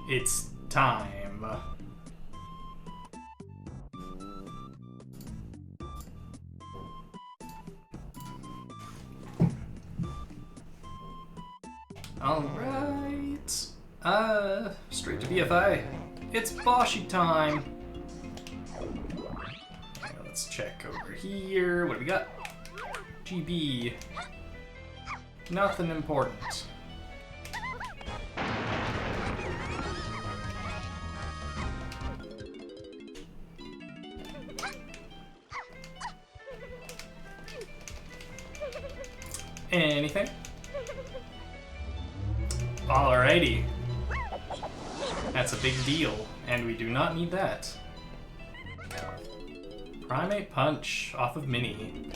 It's time. Alright. Straight to BFI. It's Boshi time. Okay, let's check over here. What do we got? GB. Nothing important. Anything? Alrighty. That's a big deal, and we do not need that. Primate Punch off of Mini.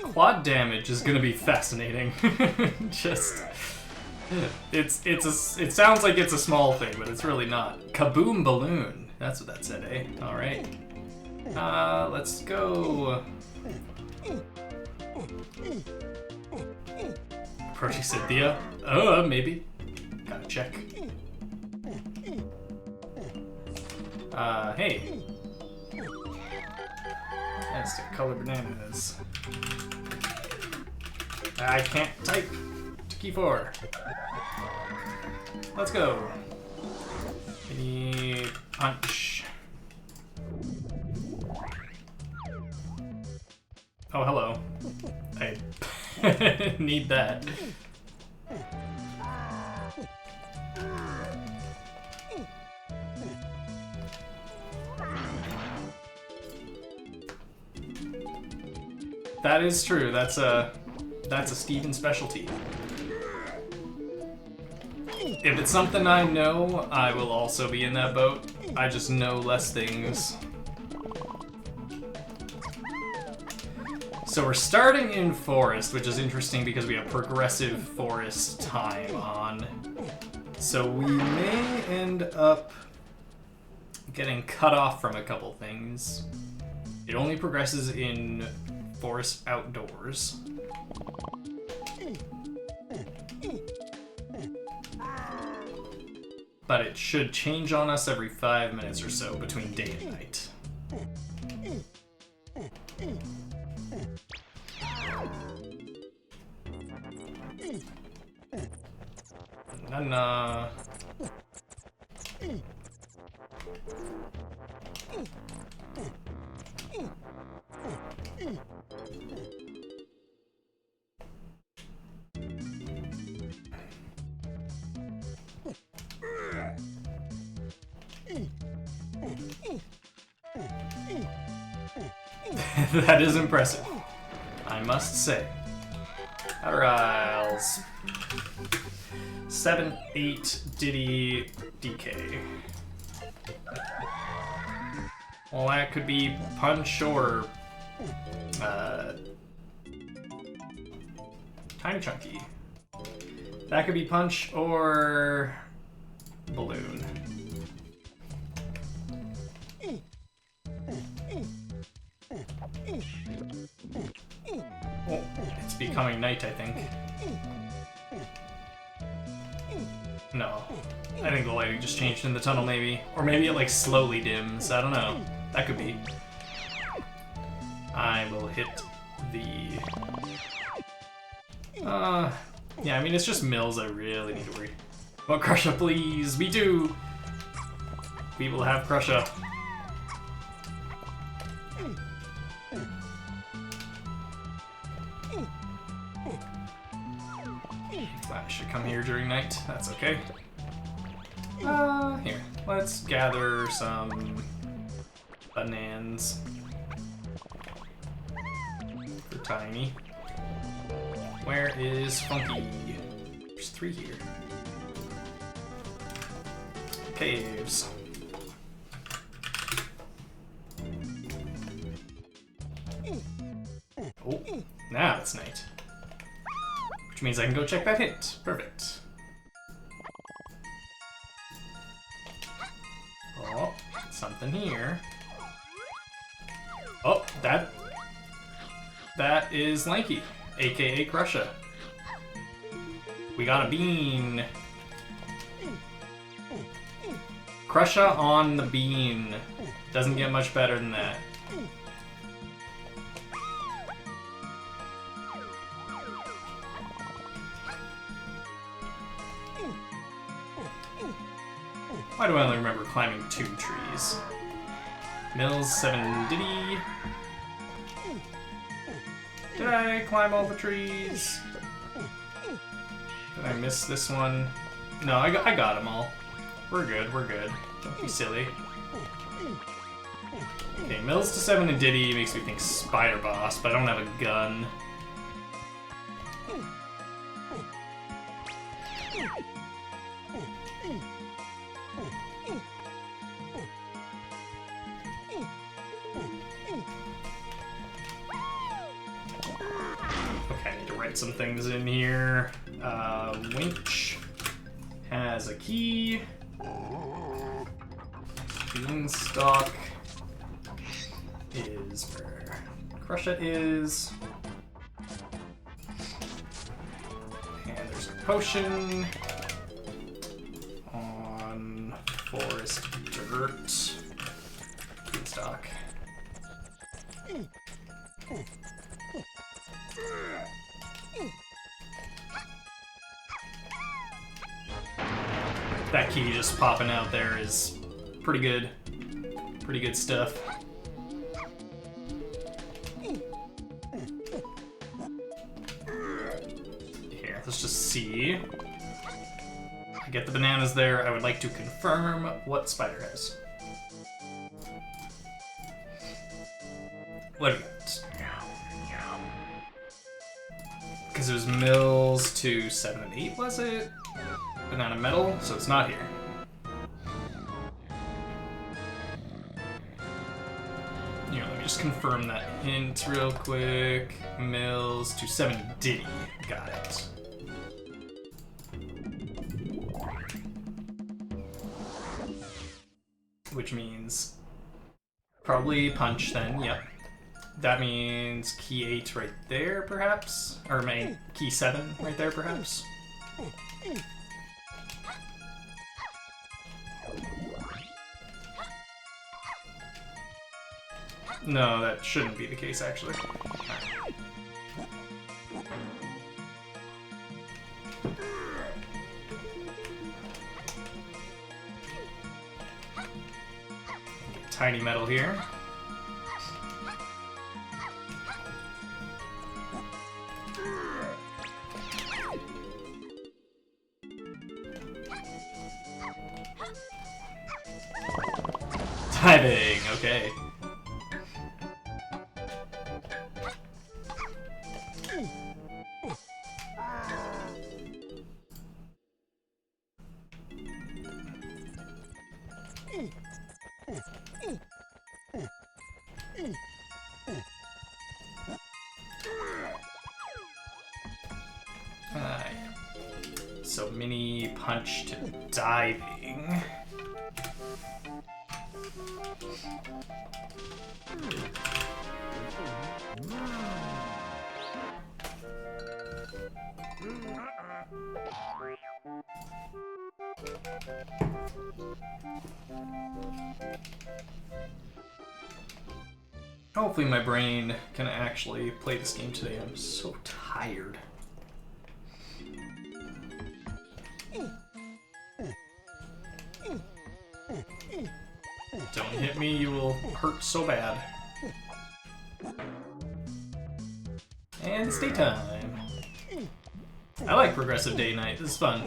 Quad damage is gonna be fascinating. Just, it sounds like it's a small thing, but it's really not. Kaboom Balloon. That's what that said, eh? All right. Let's go. Approaching Cynthia. Maybe. Gotta check. Hey. That's the color bananas. I can't type. Key 4. Let's go. Mini punch. Oh, hello. I need that. That is true. That's a Steven specialty. If it's something I know, I will also be in that boat. I just know less things. So we're starting in forest, which is interesting because we have progressive forest time on. So we may end up getting cut off from a couple things. It only progresses in forest outdoors. But it should change on us every 5 minutes or so between day and night. Nana. That is impressive, I must say. Vials. 7, 8, Diddy, DK. Well, that could be punch or Tiny Chunky. That could be punch or balloon. Oh, it's becoming night, I think. No. I think the lighting just changed in the tunnel, maybe. Or maybe it, like, slowly dims. I don't know. That could be. I will hit the... yeah, I mean, it's just mills I really need to worry. Oh, Krusha, please! Me too! We will have Krusha. I should come here during night. That's okay. Here. Let's gather some bananas for Tiny. Where is Funky? There's 3 here. Caves. Oh, now it's night. Which means I can go check that hit. Perfect. Oh, something here. Oh, that is Lanky. aka Krusha. We got a bean. Krusha on the bean. Doesn't get much better than that. Why do I only remember climbing 2 trees? Mills, 7 Diddy. Did I climb all the trees? Did I miss this one? No, I got them all. We're good, we're good. Don't be silly. Okay, Mills to 7 and Diddy makes me think Spider Boss, but I don't have a gun. Okay, I need to write some things in here. Winch has a key. Beanstalk is where Krusha is. And there's a potion on forest dirt. Beanstalk. That key just popping out there is pretty good. Pretty good stuff. Here, let's just see. I get the bananas there. I would like to confirm what Spider has. What do we got? Because it was Mills to 7 and 8, was it? Banana metal, so it's not here. Here, let me just confirm that hint real quick. Mills to 7 Diddy. Got it. Which means probably punch then, yep. That means key 8 right there, perhaps? Or key 7 right there, perhaps? No, that shouldn't be the case, actually. Tiny metal here. Diving, okay. So mini punch to diving. Hopefully my brain can actually play this game today. I'm so tired. Don't hit me, you will hurt so bad. And it's daytime. I like progressive day-night, this is fun.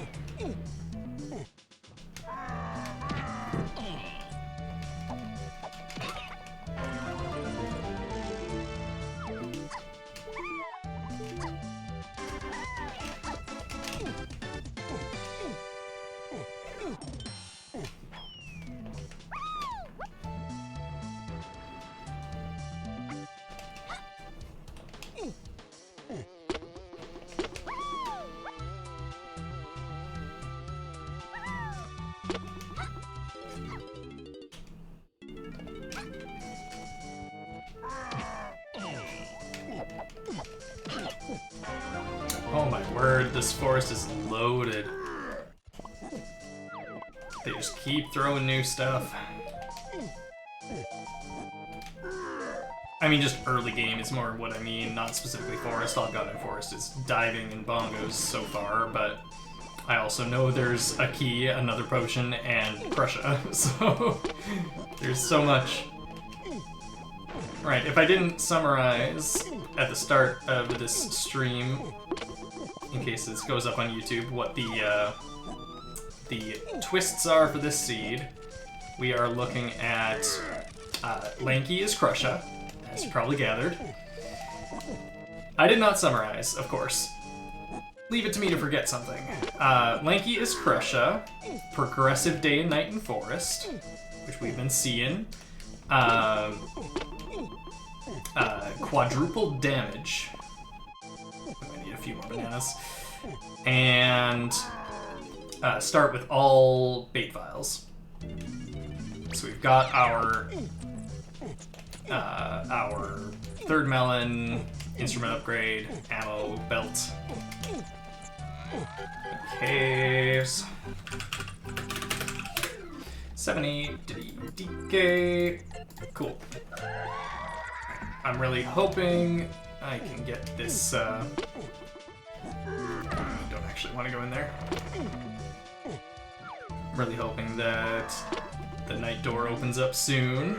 Oh my word, this forest is loaded. They just keep throwing new stuff. I mean, just early game is more what I mean, not specifically forest. All I've got in forest is diving and bongos so far, but I also know there's a key, another potion, and Krusha, so there's so much. Right, if I didn't summarize at the start of this stream, in case this goes up on YouTube, what the twists are for this seed, we are looking at Lanky is Krusha, as you probably gathered. I did not summarize, of course. Leave it to me to forget something. Lanky is Krusha, progressive day and night in forest, which we've been seeing. Quadruple damage. I need a few more bananas. And start with all bait vials. So we've got our third melon, instrument upgrade, ammo, belt, caves, 70 DK. Cool. I'm really hoping I can get this. I don't actually want to go in there. I'm really hoping that the night door opens up soon.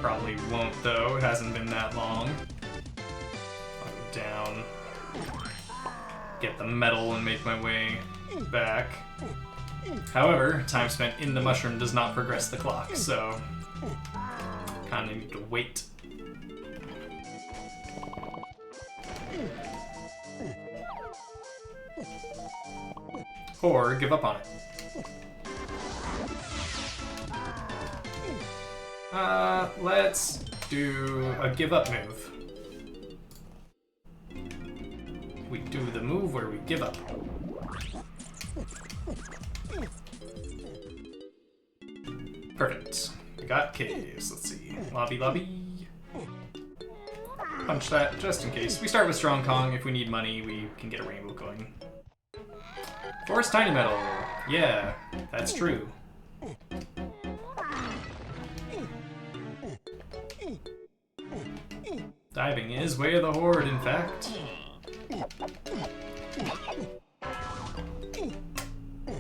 Probably won't though, it hasn't been that long. I'll go down, get the metal and make my way back. However, time spent in the mushroom does not progress the clock, so kinda need to wait. Or give up on it. Let's do a give up move. We do the move where we give up. Perfect. We got caves. Let's see. Lobby. Punch that just in case. We start with Strong Kong. If we need money, we can get a rainbow coin. Forest Tiny Metal. Yeah, that's true. Diving is way of the horde, in fact.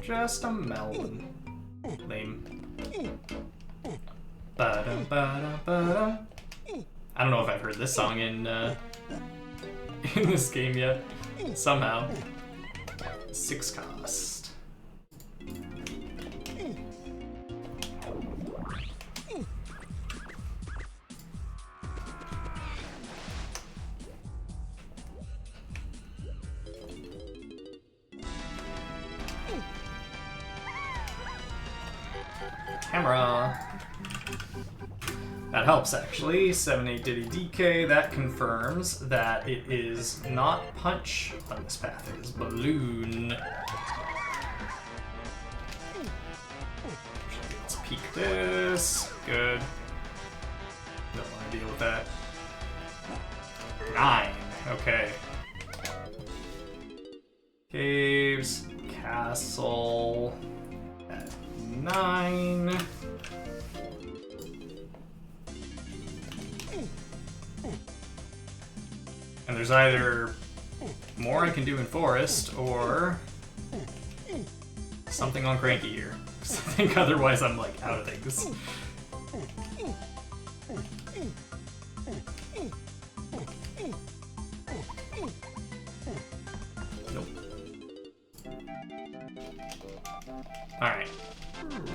Just a melon. Lame. Ba-da-ba-da-ba-da. I don't know if I've heard this song in this game yet. Somehow. 6 cost. Camera. That helps actually. 78 Diddy DK. That confirms that it is not punch on this path. It is balloon. Let's peek this. Good. Don't want to deal with that. 9. Okay. Caves. Castle. At 9. And there's either more I can do in forest or something on cranky here. Because I think otherwise I'm like out of things. Nope. Alright.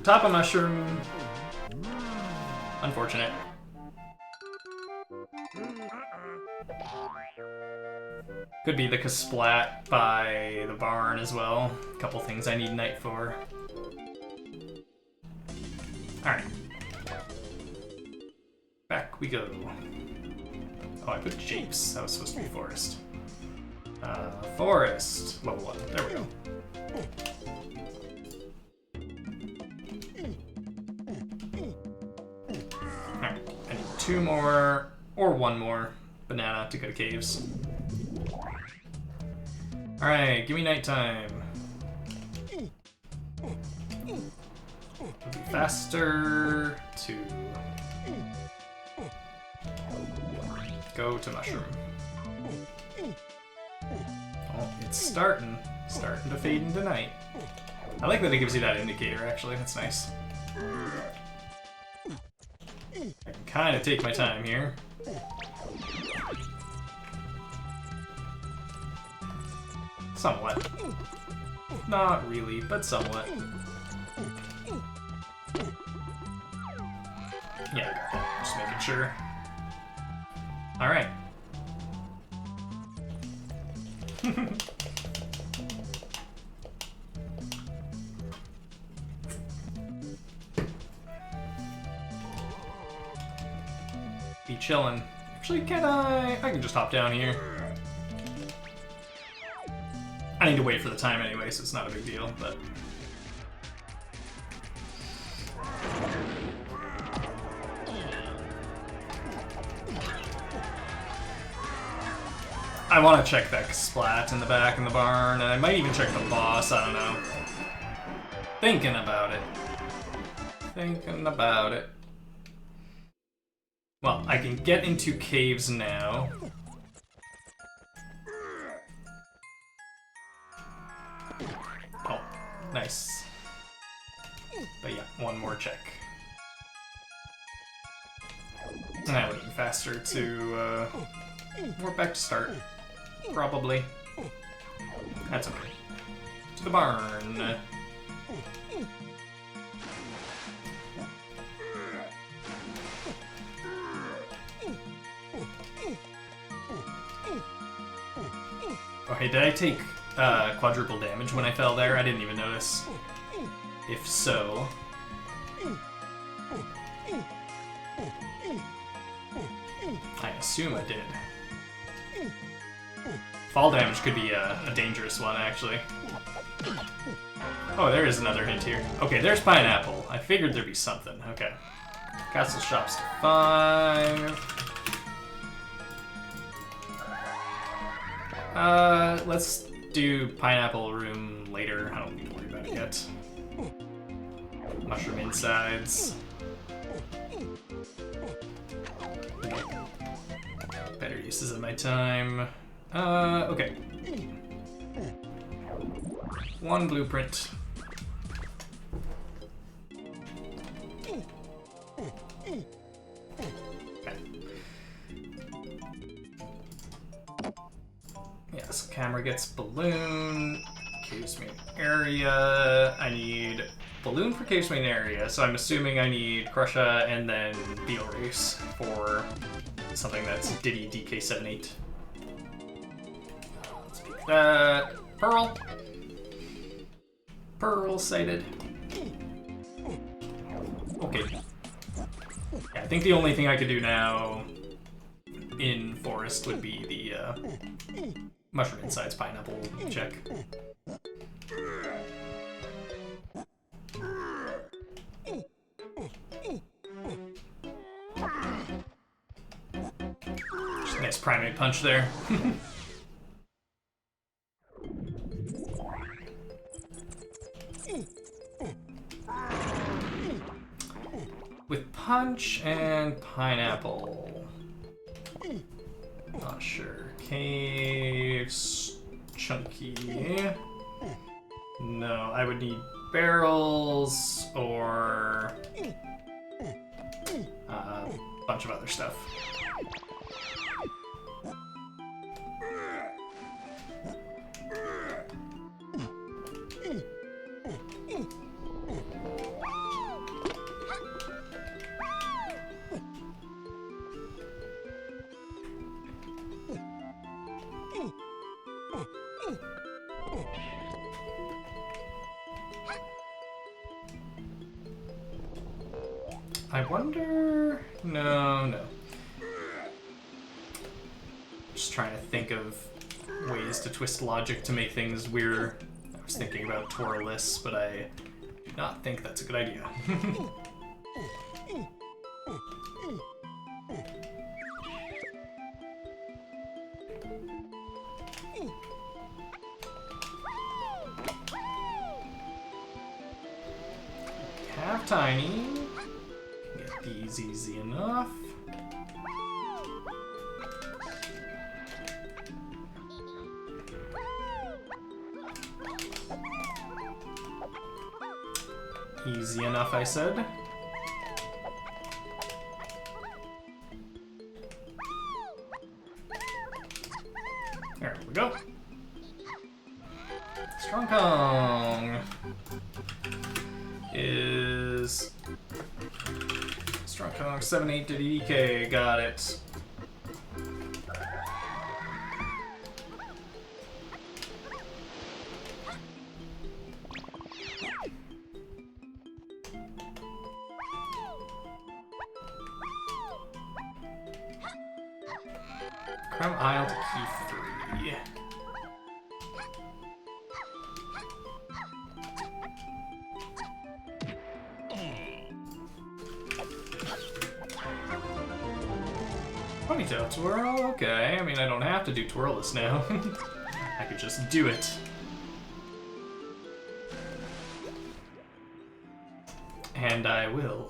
Top of mushroom. Unfortunate. Could be the Kasplat by the barn as well. A couple things I need night for. Alright. Back we go. Oh, I put japes. That was supposed to be forest. Forest. Level 1. There we go. Alright. I need 2 more Or one more banana to go to caves. Alright, give me nighttime. Faster to go to mushroom. Oh, it's starting to fade into night. I like that it gives you that indicator, actually. That's nice. I can kind of take my time here. Somewhat. Not really, but somewhat. Yeah, I got that. Just making sure. Alright. Be chillin'. Actually, can I can just hop down here. I need to wait for the time anyway, so it's not a big deal, but... I want to check that splat in the back in the barn, and I might even check the boss, I don't know. Thinking about it. Thinking about it. Well, I can get into caves now. Oh, nice. But yeah, one more check. And I would be faster to, we're back to start. Probably. That's okay. To the barn. Oh, hey, did I take quadruple damage when I fell there? I didn't even notice. If so... I assume I did. Fall damage could be a dangerous one, actually. Oh, there is another hint here. Okay, there's pineapple. I figured there'd be something. Okay. Castle shops to 5. Let's do pineapple room later. I don't need to worry about it yet. Mushroom insides. Better uses of my time. Okay. One blueprint. Okay. Yes, camera gets balloon. Caves main area. I need balloon for caves main area, so I'm assuming I need Krusha and then Beetle Race for something that's Diddy DK78. Let's pick that. Pearl. Pearl sighted. Okay. Yeah, I think the only thing I could do now in forest would be the mushroom insides pineapple check. Just a nice primate punch there. With punch and pineapple. Not sure. Caves. Chunky. No, I would need barrels or a bunch of other stuff. I wonder... No. Just trying to think of ways to twist logic to make things weirder. I was thinking about Toralus, but I do not think that's a good idea. Have tiny. Get these easy enough. Easy enough, I said. There we go. Strong Kong is Strong Kong 7-8 to DK. Got it. From aisle to key 3. Ponytail twirl, okay. I mean, I don't have to do twirless now. I could just do it. And I will.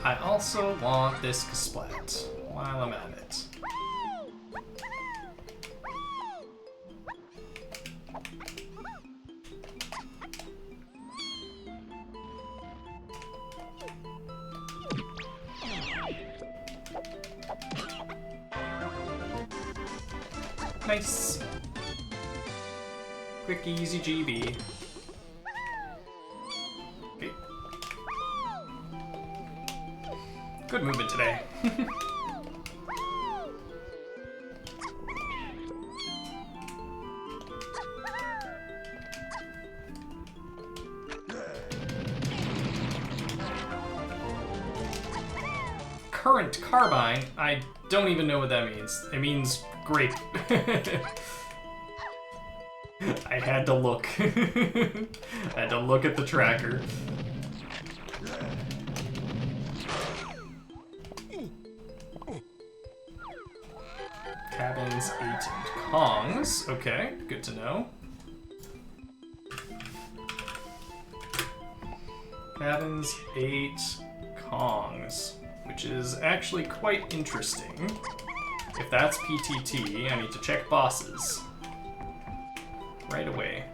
I also want this Splat while I'm at it. Nice. Quick, easy GB. Okay. Good movement today. Current carbine? I don't even know what that means. It means grape. I had to look. I had to look at the tracker. Cabins 8 and Kongs. Okay, good to know. Cabins 8 Kongs, which is actually quite interesting. If that's PTT, I need to check bosses right away.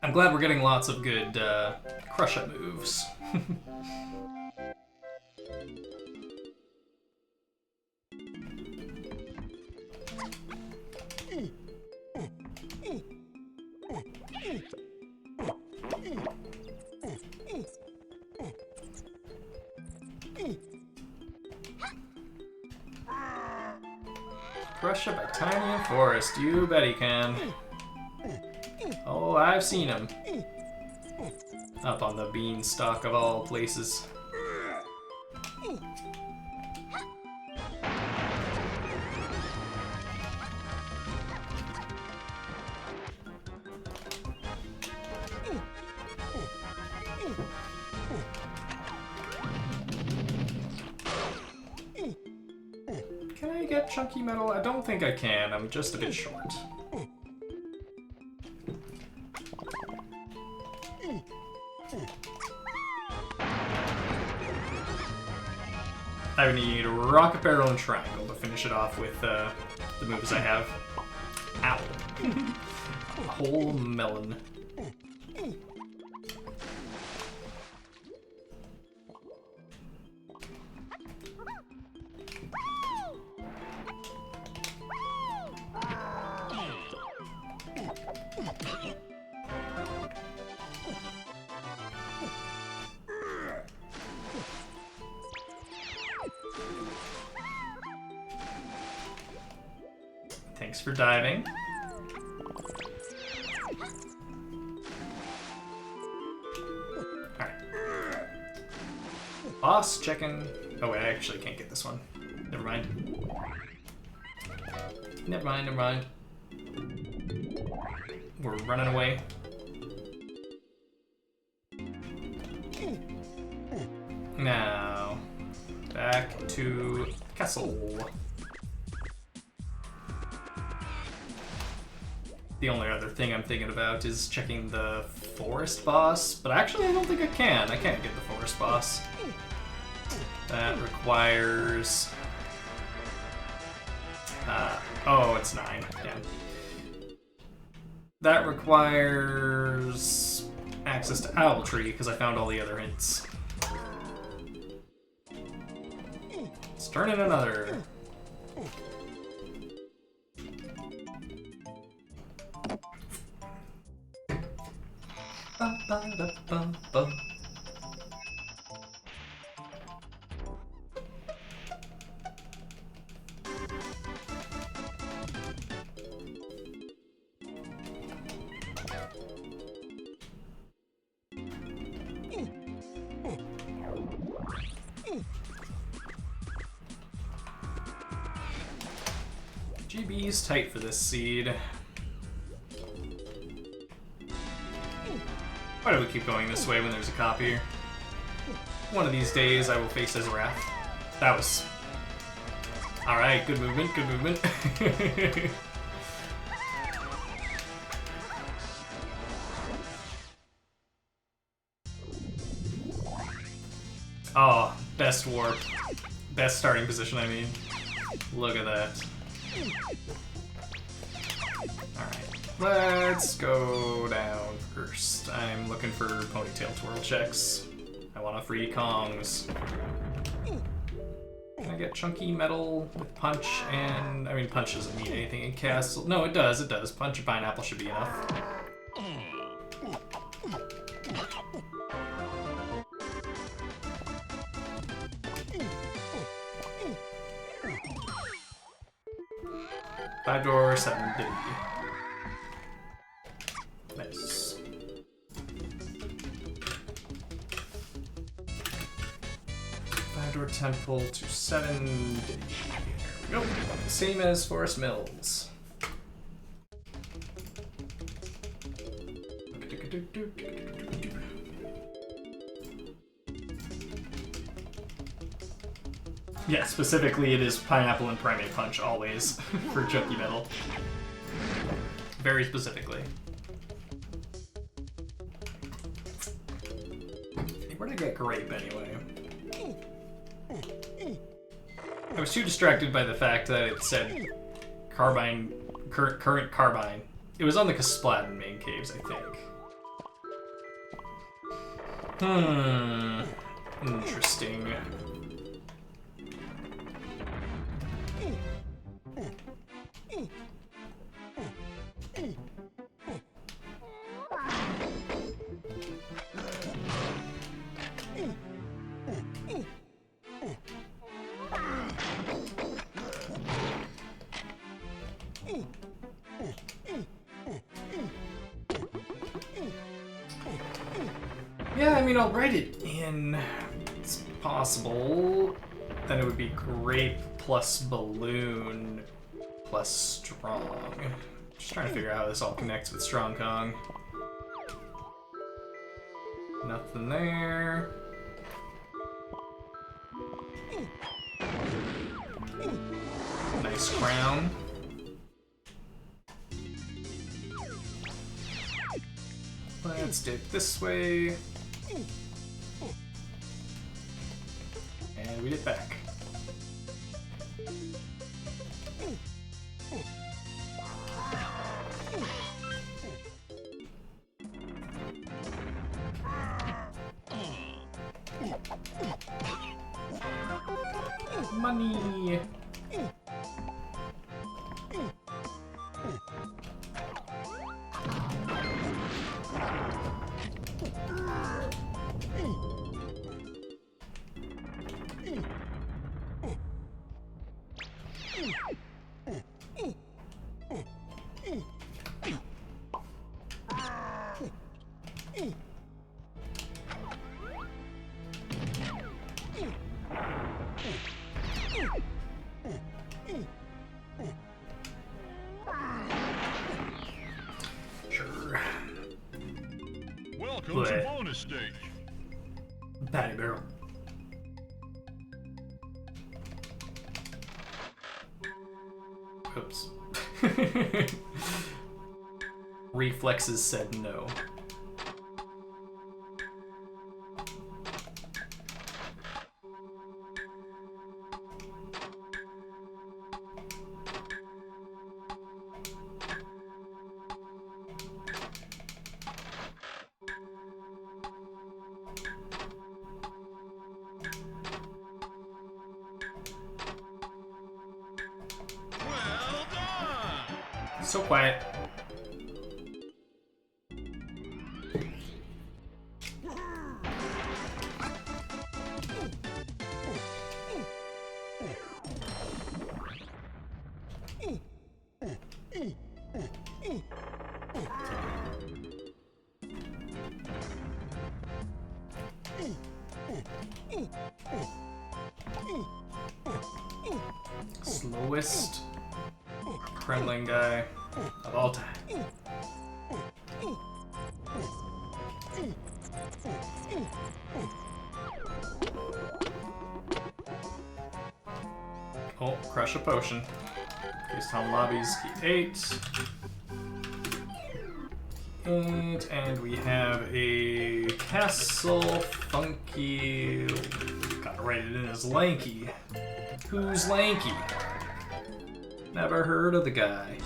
I'm glad we're getting lots of good Krusha moves. Krusha by Tiny and Forest. You bet he can. Oh, I've seen him. Up on the beanstalk of all places. Can I get chunky metal? I don't think I can. I'm just a bit short. I need Rocket Barrel and Triangle to finish it off with the moves I have. Ow. Whole melon. Thanks for diving. Alright. Boss checking. Oh wait, I actually can't get this one. Never mind. Never mind, never mind. We're running away. Now, back to castle. The only other thing I'm thinking about is checking the forest boss, but actually I don't think I can. I can't get the forest boss. That requires... oh, it's 9. Damn. That requires access to Owl Tree, because I found all the other hints. Let's turn in another. GB's tight for this seed. Why do we keep going this way when there's a copier? One of these days I will face his wrath. That was... Alright, good movement, good movement. Oh, best warp. Best starting position, I mean. Look at that. Alright, let's go down first. I'm looking for ponytail twirl checks. I want to free Kongs. Can I get chunky metal with punch and... I mean, punch doesn't mean anything in castle. No, it does, it does. Punch and pineapple should be enough. Five door, 7 diggy. Nice. Five door temple to 7 diggy. There we go. Same as Forest Mills. Yeah, specifically it is pineapple and primate punch always for chunky metal. Very specifically. Where did I get grape anyway? I was too distracted by the fact that it said carbine, current carbine. It was on the Kaspladin main caves, I think. Interesting. Yeah, I mean, I'll write it in. It's possible. Then it would be grape plus balloon plus strong. Just trying to figure out how this all connects with strong Kong. Nothing there. Nice crown. Let's dip this way. And we dip back. Money! Sure. Welcome to bonus stage. Patty barrel. Oops. Reflexes said no. Well done! So quiet. Slowest Kremlin guy of all time. Oh, crush a potion. Based on lobbies, keep 8. 8, and we have a castle funky. Gotta write it in as Lanky. Who's Lanky? Never heard of the guy.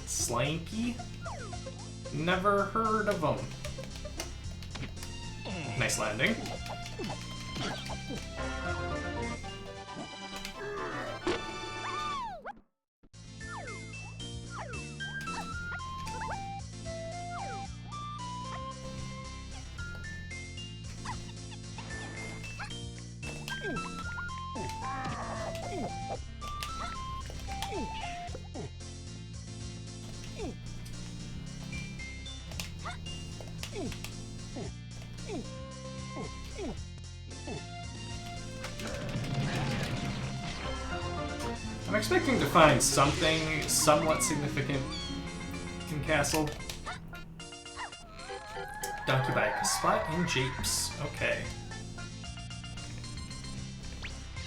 Slanky? Never heard of him. Nice landing. I'm expecting to find something somewhat significant in Castle. Donkey bike, spot in Japes. Okay.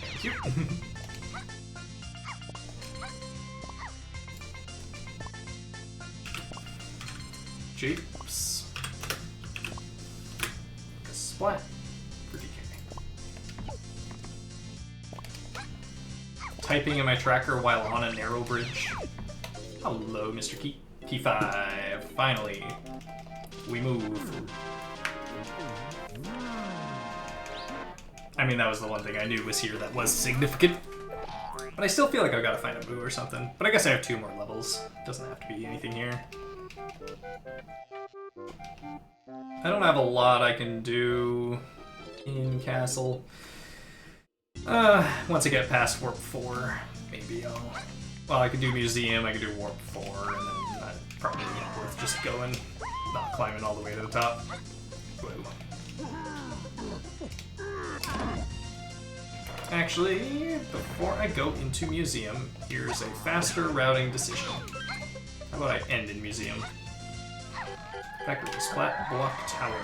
Thank you. Japes. Splat for DK. Typing in my tracker while on a narrow bridge. Hello, Mr. Key. Key 5. Finally. We move. I mean, that was the one thing I knew was here that was significant. But I still feel like I've got to find a boo or something. But I guess I have 2 more levels. Doesn't have to be anything here. I don't have a lot I can do in Castle. Once I get past Warp 4, maybe I'll... Well, I can do Museum, I can do Warp 4, and then that'd probably be worth just going, not climbing all the way to the top. Whoa. Actually, before I go into Museum, here's a faster routing decision. How about I end in Museum? Effectively, Splat Block Tower.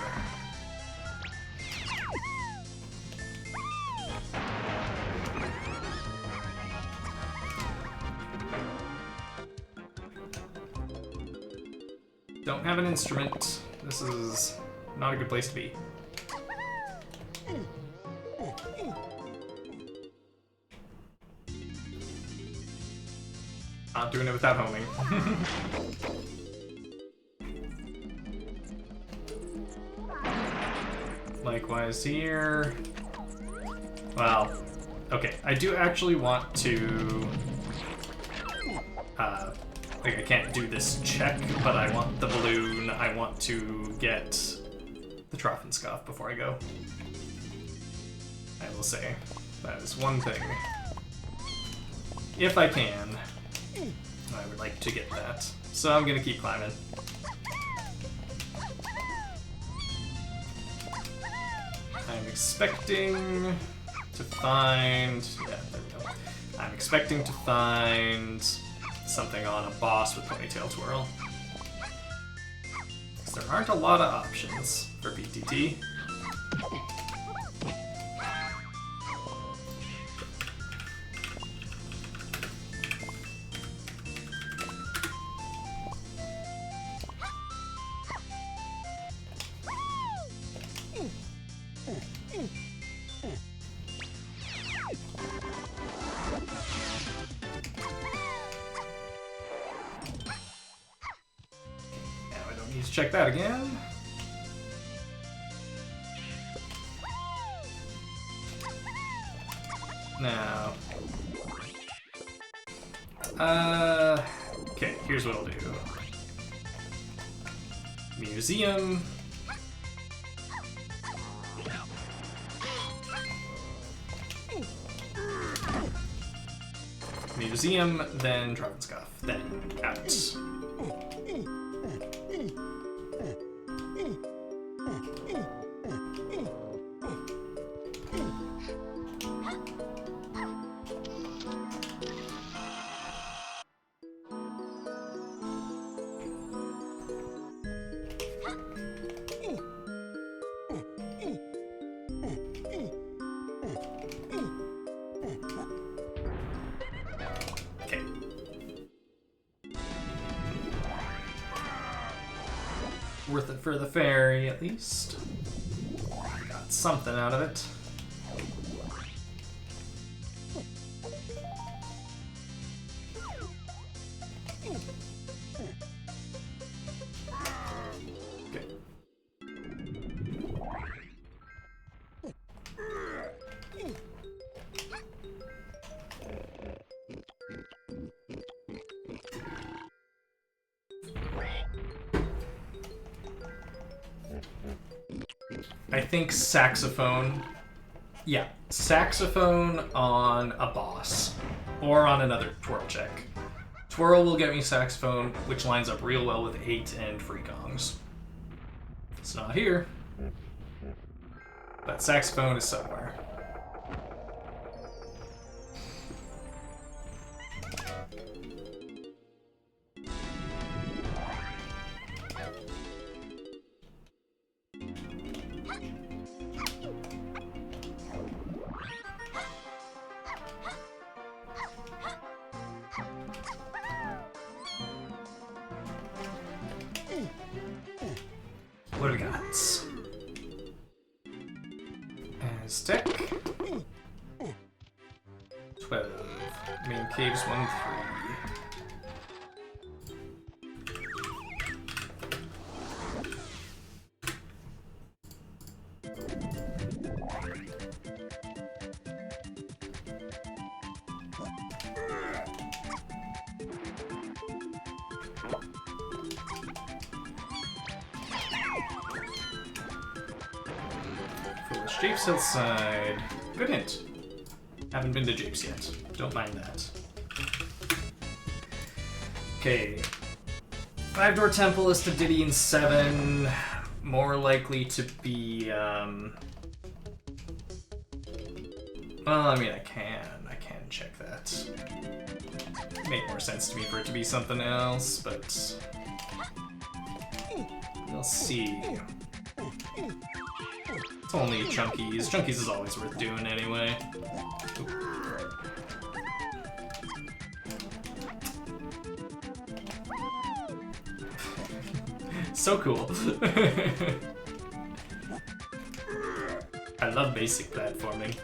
Don't have an instrument. This is not a good place to be. Not doing it without homing. Likewise here. Well, okay, I do actually want to... like, I can't do this check, but I want the balloon. I want to get the Trophenscough before I go. I will say, that is one thing. If I can, I would like to get that. So I'm gonna keep climbing. I'm expecting to find... yeah, there we go. I'm expecting to find something on a boss with Ponytail Twirl. Because there aren't a lot of options for PTT. Check that again. Now, okay, here's what I'll do. Museum. Museum, then Trophenscough, then out. Worth it for the fairy, at least. Got something out of it. Okay. I think saxophone. Yeah, saxophone on a boss. Or on another twirl check. Twirl will get me saxophone, which lines up real well with 8 and free gongs. It's not here. But saxophone is somewhere. What do we got? Aztec. 12. Main caves 1-3. Japes Hillside. Good hint. Haven't been to Japes yet. Don't mind that. Okay. 5-door temple is to Didion 7. More likely to be, well, I mean, I can check that. Make more sense to me for it to be something else, but we'll see. It's only Chunkies. Chunkies is always worth doing anyway. Oop. So cool. I love basic platforming.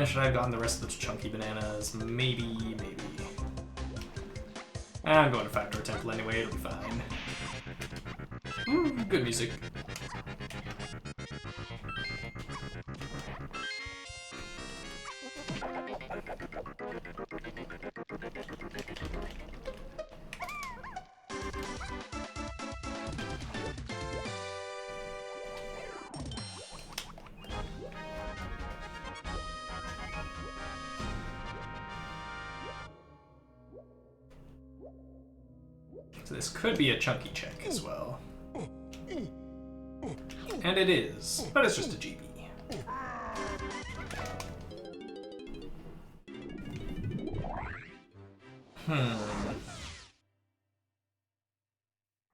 Should I have gotten the rest of those chunky bananas? Maybe, maybe. I'm going to Factor Temple anyway, it'll be fine. Ooh, good music. So this could be a chunky check as well. And it is, but it's just a GB.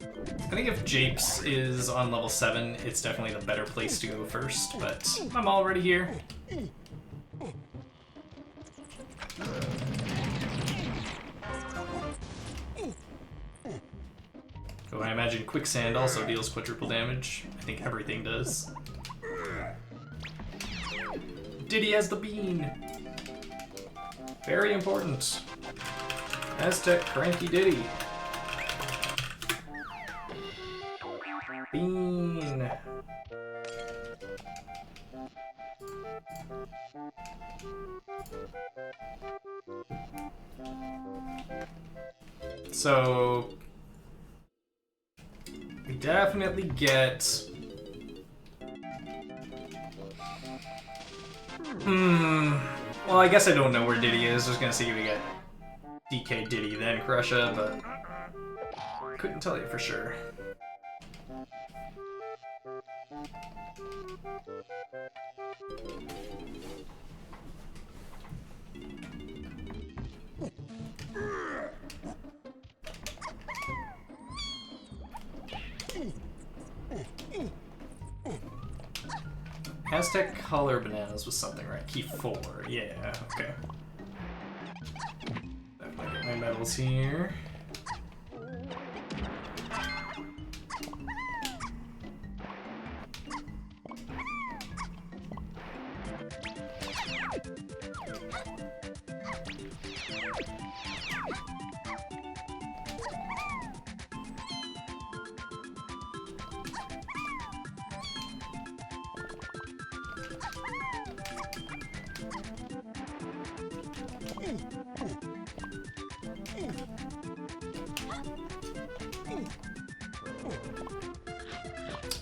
I think if Japes is on level 7, it's definitely the better place to go first, but I'm already here. Oh, I imagine Quicksand also deals quadruple damage. I think everything does. Diddy has the bean! Very important. Aztec Cranky Diddy. Bean. So we definitely get well, I guess I don't know where Diddy is. I was gonna see if we get DK Diddy then Krusha, but couldn't tell you for sure. Aztec color bananas was something, right? Key 4, yeah, okay. Definitely get my medals here.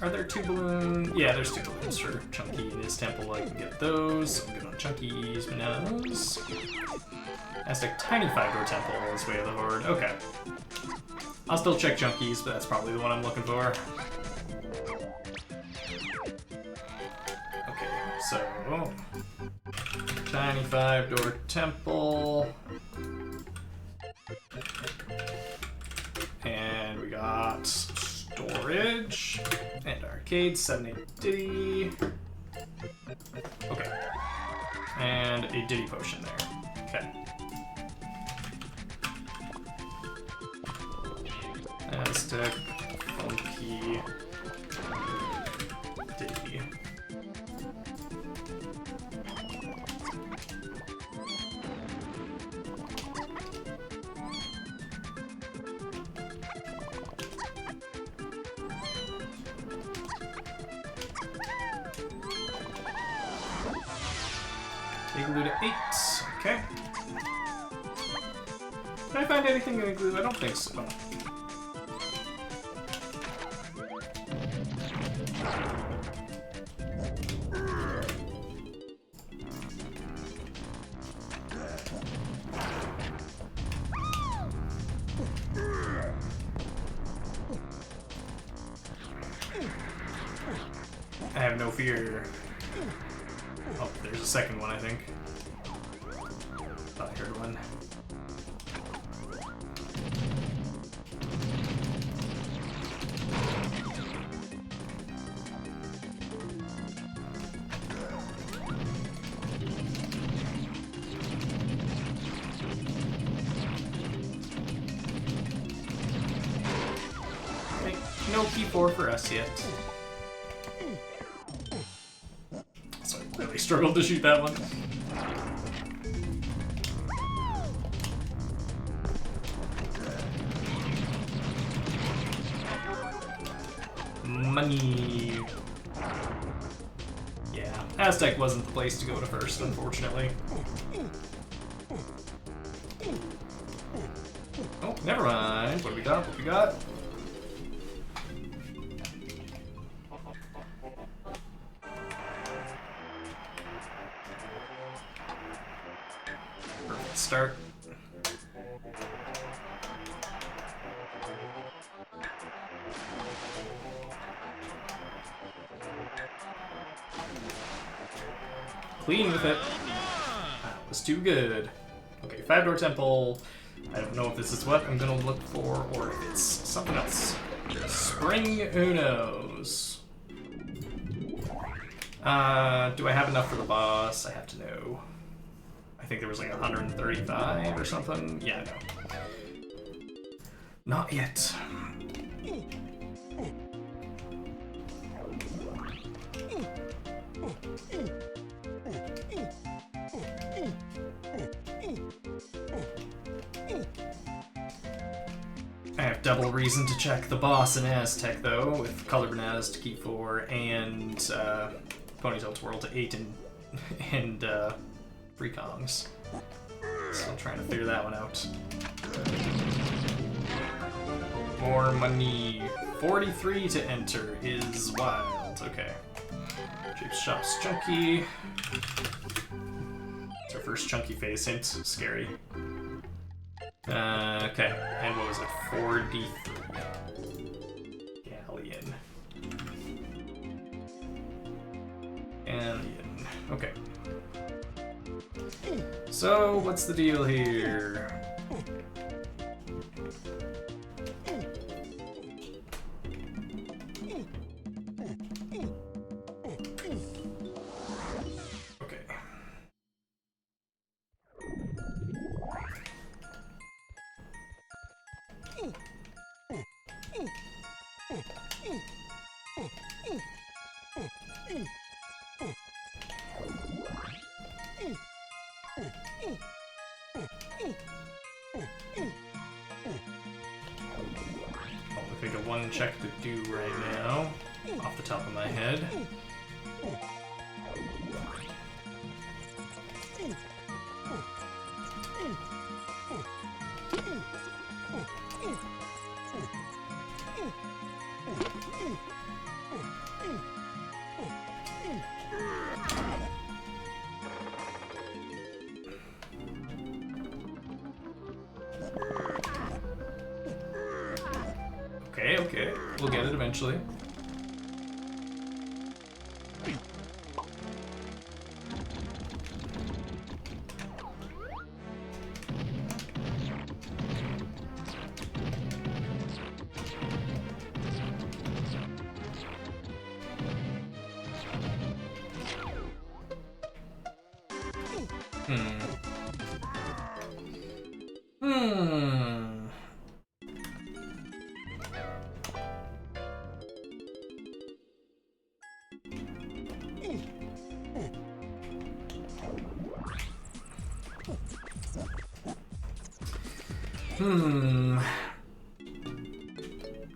Are there 2 balloons? Yeah, there's 2 balloons for Chunky in his temple. I can get those. So good on Chunky's bananas. Aztec Tiny 5-door temple is way of the horde. Okay. I'll still check Chunky's, but that's probably the one I'm looking for. Okay, so Tiny 5-door temple. And we got storage and arcade, 7-8 Diddy. Okay. And a Diddy potion there. Okay. Aztec, funky, Diddy. Igloo to 8. Okay. Did I find anything in Igloo? I don't think so. have no fear. Oh, there's a second one, I think. Thought I heard one. Okay, no P4 for us yet. So I really struggled to shoot that one. Money. Yeah, Aztec wasn't the place to go to first, unfortunately. Oh, never mind. What do we got? What do we got? Perfect start. Clean with it. That was too good. Okay, 5-door temple. I don't know if this is what I'm gonna look for or if it's something else. Spring Unos. Do I have enough for the boss? I have to know. I think there was like 135 or something. Yeah, no. Not yet. I have double reason to check the boss in Aztec though, with Color Banaz to key 4 and Ponytail Twirl to 8 and Free Kongs. Still trying to figure that one out. More money. 43 to enter is wild. Okay. Jape's Shop's chunky. It's our first chunky phase hint. Scary. Okay, and what was it? 4D3. Galleon. Galleon. Okay. So, what's the deal here? I think a one check to do right now, off the top of my head. Okay, we'll get it eventually.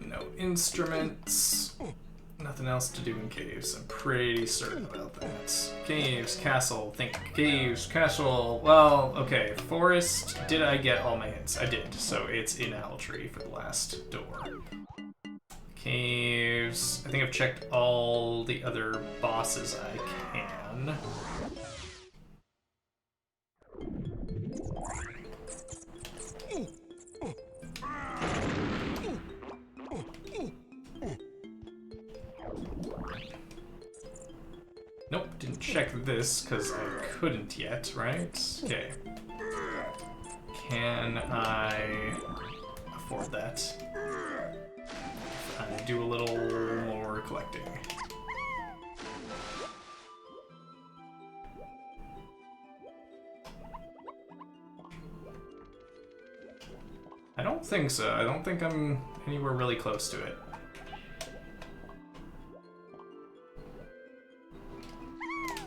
No instruments. Nothing else to do in caves. I'm pretty certain about that. Caves, castle. Think caves, castle. Well, okay. Forest. Did I get all my hints? I did. So it's in Owl Tree for the last door. Caves. I think I've checked all the other bosses I can. check this, because I couldn't yet, right? Okay. Can I afford that? Do a little more collecting. I don't think so. I don't think I'm anywhere really close to it.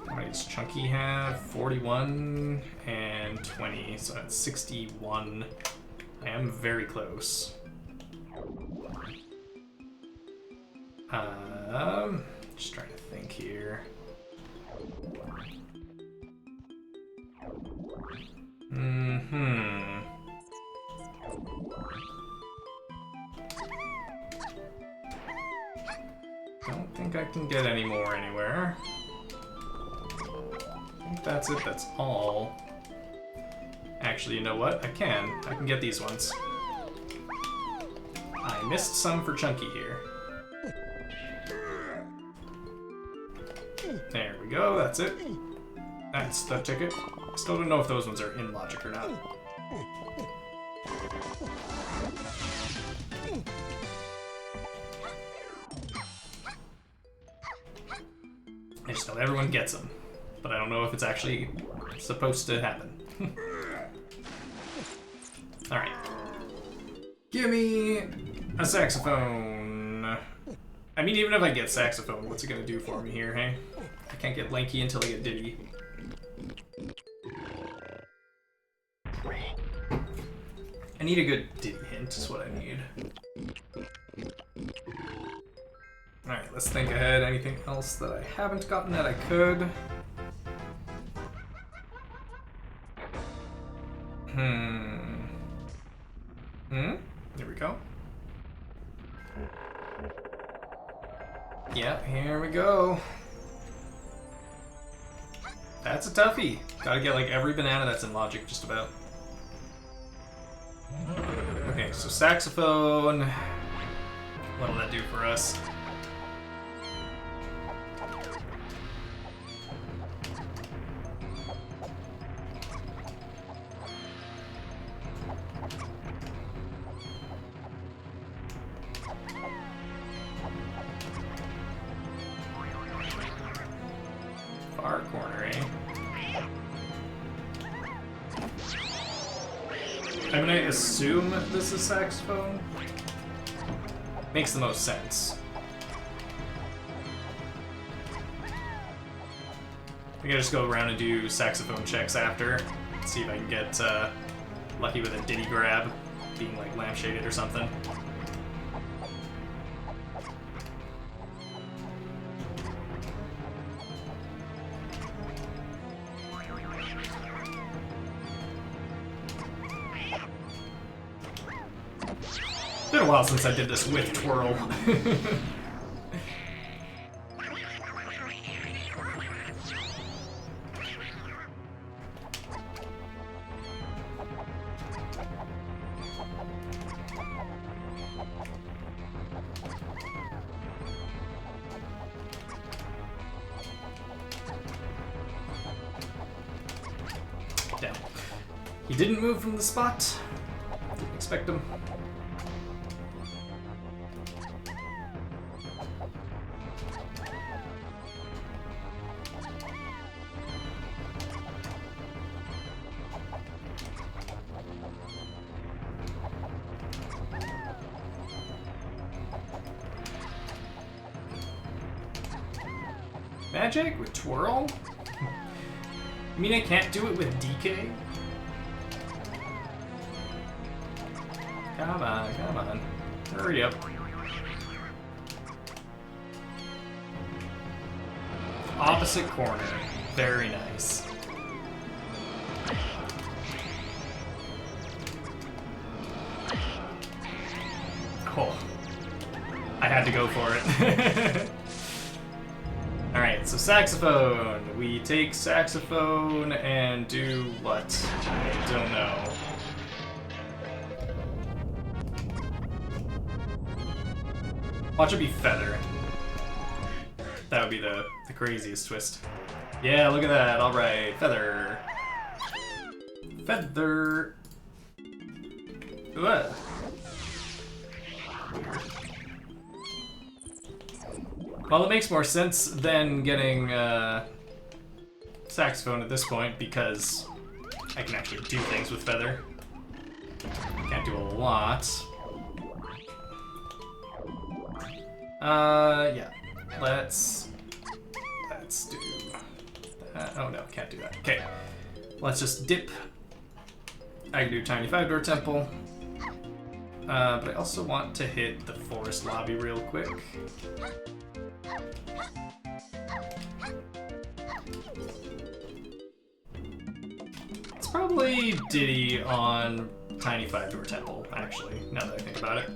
How many does Chunky have? 41 and 20, so that's 61. I am very close. Just trying to think here. Don't think I can get any more anywhere. I think that's it, that's all. Actually, you know what? I can get these ones. I missed some for Chunky here. There we go, that's it. That's the ticket. I still don't know if those ones are in logic or not. I just know everyone gets them, but I don't know if it's actually supposed to happen. Alright. Give me a saxophone. I mean, even if I get saxophone, what's it gonna do for me here, hey? I can't get Lanky until I get Diddy. I need a good Diddy hint, is what I need. Alright, let's think ahead. Anything else that I haven't gotten that I could? There we go. Yeah, here we go. That's a toughie. Gotta get like every banana that's in logic, just about. Okay, so saxophone. What'll that do for us? Far corner, eh? I'm gonna assume this is saxophone. Makes the most sense. I think I just go around and do saxophone checks after. See if I can get lucky with a Diddy grab, being like lampshaded or something. It's been a while since I did this with twirl. Damn. He didn't move from the spot. Didn't expect him. Magic with twirl? You mean I can't do it with DK? Come on, come on. Hurry up. Opposite corner. Very nice. Oh. I had to go for it. Alright, so saxophone. We take saxophone and do what? I don't know. Watch it be feather. That would be the craziest twist. Yeah, look at that. All right, feather. Feather. Ugh. Well, it makes more sense than getting saxophone at this point because I can actually do things with feather. Can't do a lot. Yeah. Let's do that. Oh no, can't do that. Okay. Let's just dip. I can do tiny 5-door temple. But I also want to hit the forest lobby real quick. It's probably Diddy on tiny 5-door temple, actually, now that I think about it.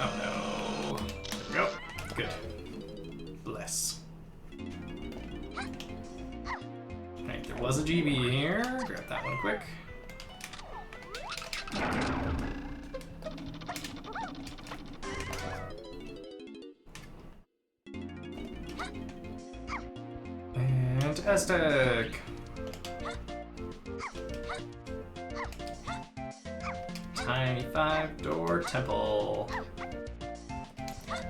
Oh no. There we go. Good. Bless. Alright, there was a GB here. Grab that one quick. And Aztec. Tiny 5-door temple.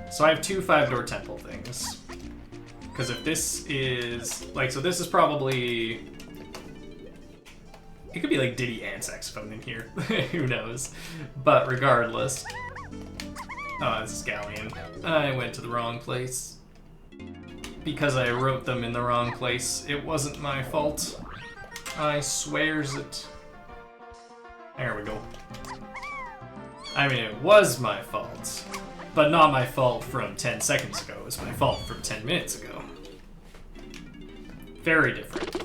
So I have 2 5-door temple things. Because if this is, like, so this is probably, it could be like Diddy and saxophone in here. Who knows? But regardless. Oh, this is Galleon. I went to the wrong place. Because I wrote them in the wrong place. It wasn't my fault. I swears it. There we go. I mean, it was my fault. But not my fault from 10 seconds ago. It was my fault from 10 minutes ago. Very different.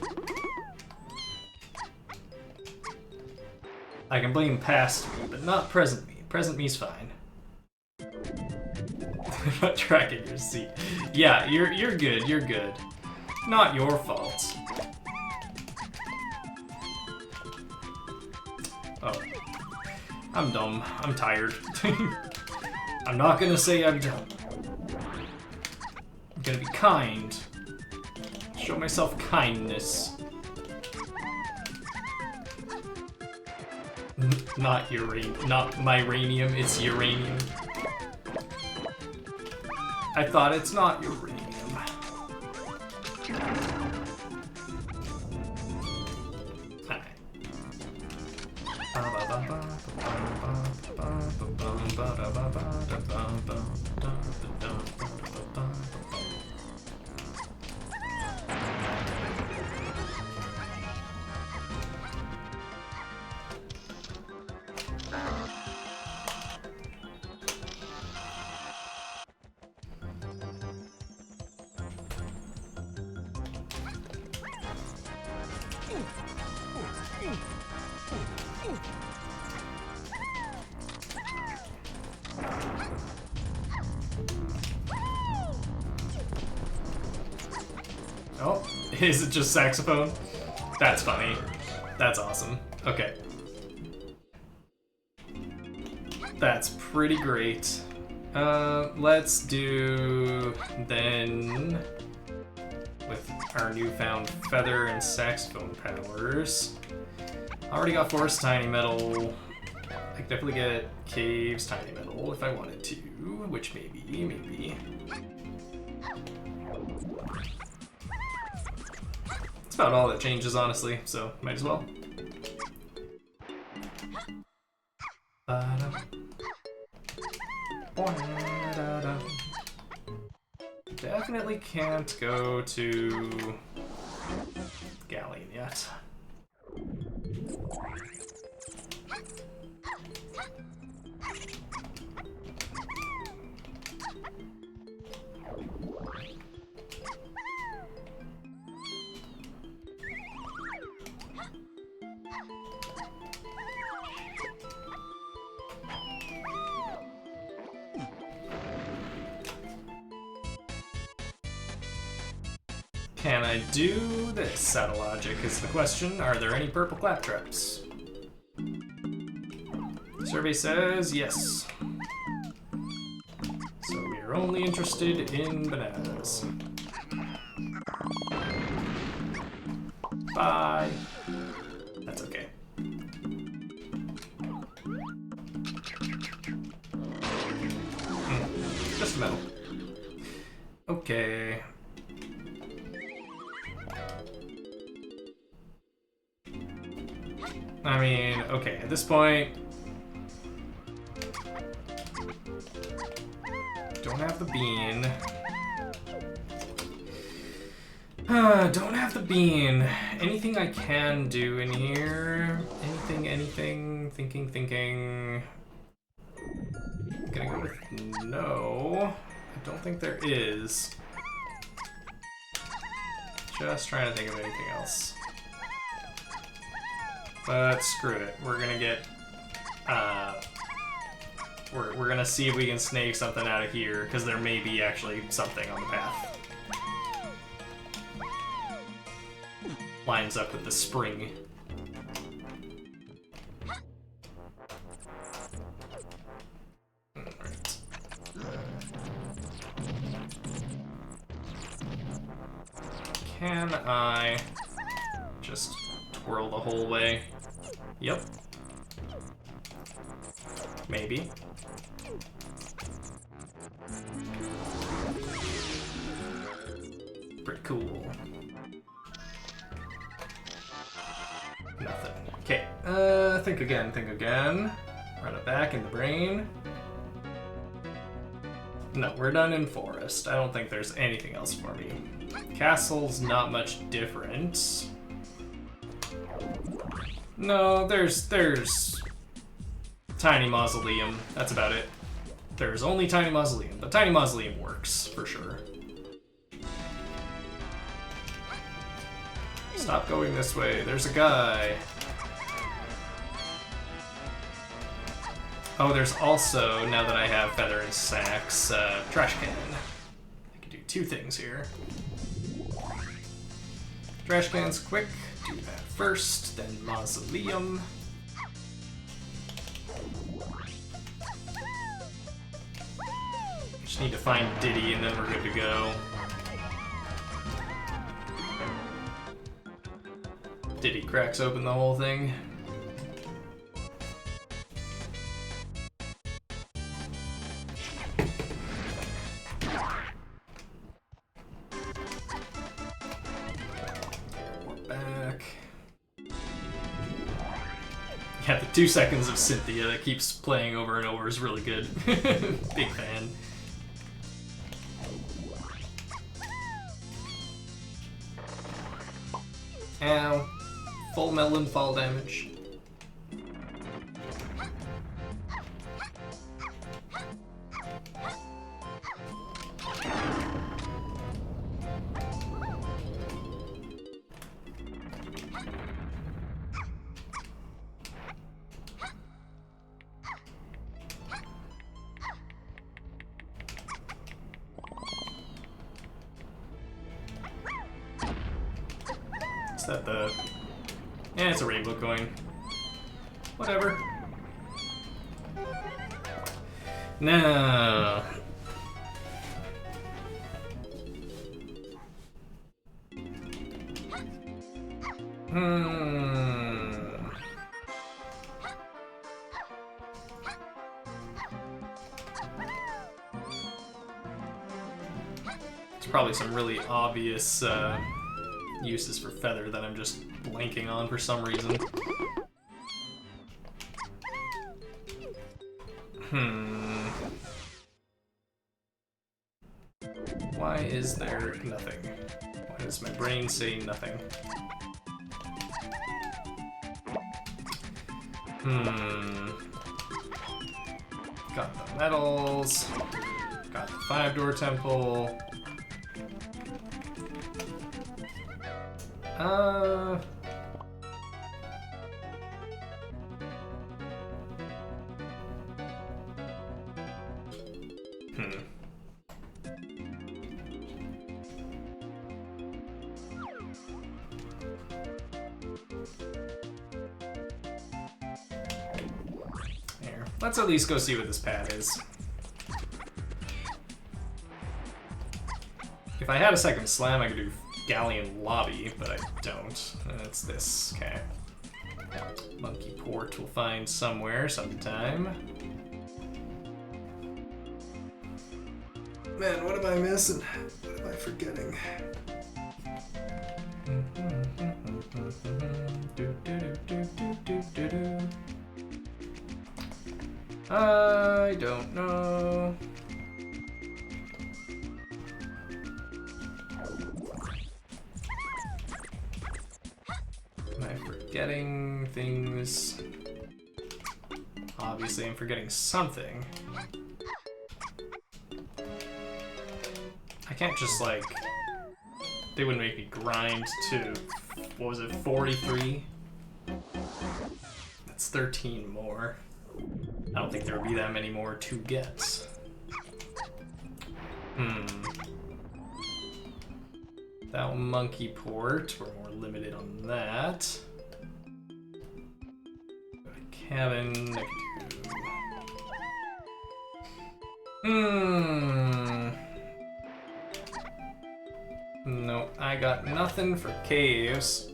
I can blame past me, but not present me. Present me's fine. I'm not tracking your seat. Yeah, you're good, you're good. Not your fault. Oh. I'm dumb. I'm tired. I'm not gonna say I'm dumb. I'm gonna be kind. Show myself kindness. Not uranium. Not myranium, it's uranium. I thought it's not uranium. Oh, is it just saxophone? That's funny. That's awesome. Okay. That's pretty great. Let's do then with our newfound feather and saxophone powers. Already got forest tiny metal. I could definitely get caves tiny metal if I wanted to, which maybe. That's about all that changes, honestly, so might as well. Definitely can't go to Galleon yet. Can I do this out of logic is the question. Are there any purple claptraps? Survey says yes. So we We're only interested in bananas. Bye. That's okay. Just metal. Okay. I mean, okay, at this point... Don't have the bean. Don't have the bean. Anything I can do in here? Anything? Thinking. Gonna go with no. I don't think there is. Just trying to think of anything else. But screw it. We're gonna get, we're gonna see if we can snake something out of here, because there may be actually something on the path. Lines up with the spring. Alright. Can I just twirl the whole way? Yep. Maybe. Pretty cool. Nothing. Okay, think again. Run it back in the brain. No, we're done in forest. I don't think there's anything else for me. Castle's not much different. No, there's Tiny Mausoleum. That's about it. There's only Tiny Mausoleum, but Tiny Mausoleum works, for sure. Stop going this way. There's a guy. Oh, there's also, now that I have Feather and Sacks, Trash Can. I can do two things here. Trash Can's quick. Do that first, then Mausoleum. Just need to find Diddy and then we're good to go. Diddy cracks open the whole thing. We're back. Yeah, the 2 seconds of Cynthia that keeps playing over and over is really good. Big fan. Ow. Full melon fall damage. Is that the... Yeah, it's a rainbow coin. Whatever. No. There's probably some really obvious uses for Feather that I'm just blanking on for some reason. Why is there nothing? Why does my brain say nothing? Got the metals. Got the 5-door temple. There. Let's at least go see what this pad is. If I had a second slam, I could do Galleon Lobby, but I don't. And it's this. Okay. Monkey Port we'll find somewhere, sometime. Man, what am I missing? What am I forgetting? I don't know. Am I forgetting things? Obviously, I'm forgetting something. I can't just, like... They wouldn't make me grind to... What was it, 43? That's 13 more. I don't think there would be that many more to get. Without Monkey Port, we're more limited on that. Go to cabin. No, I got nothing for caves.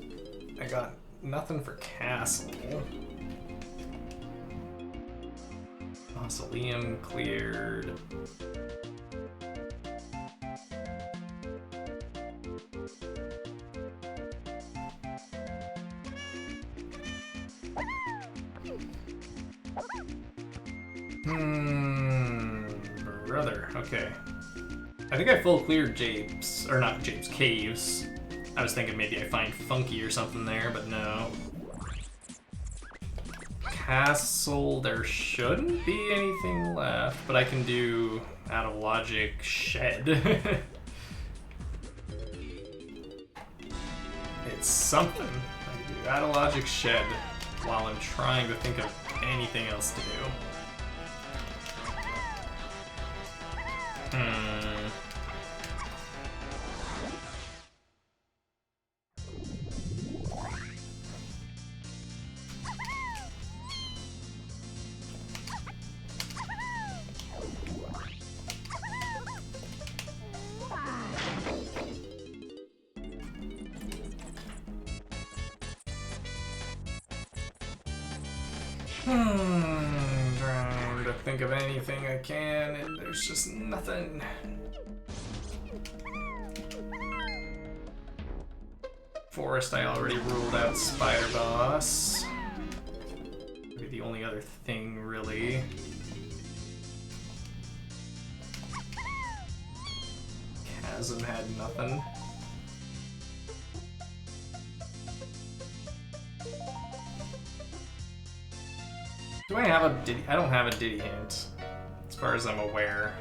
I got nothing for castle. Mausoleum cleared. Brother, okay. I think I full cleared Japes, or not Japes, caves. I was thinking maybe I find Funky or something there, but no. Castle, there shouldn't be anything left, but I can do out of logic shed. It's something. I can do out of logic shed while I'm trying to think of anything else to do. Trying to think of anything I can, and there's just nothing. Forest, I already ruled out Spider Boss. Maybe the only other thing, really. Chasm had nothing. Do I have a Diddy? I don't have a Diddy hint, as far as I'm aware.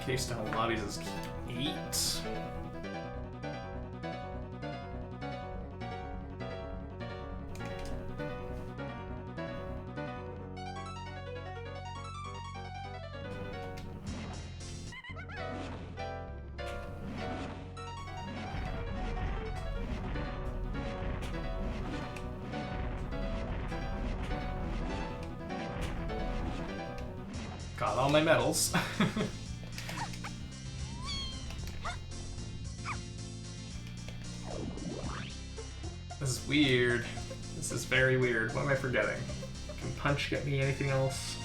Keystone Lobbies is 8. Got all my medals. This is weird. This is very weird. What am I forgetting? Can Punch get me anything else?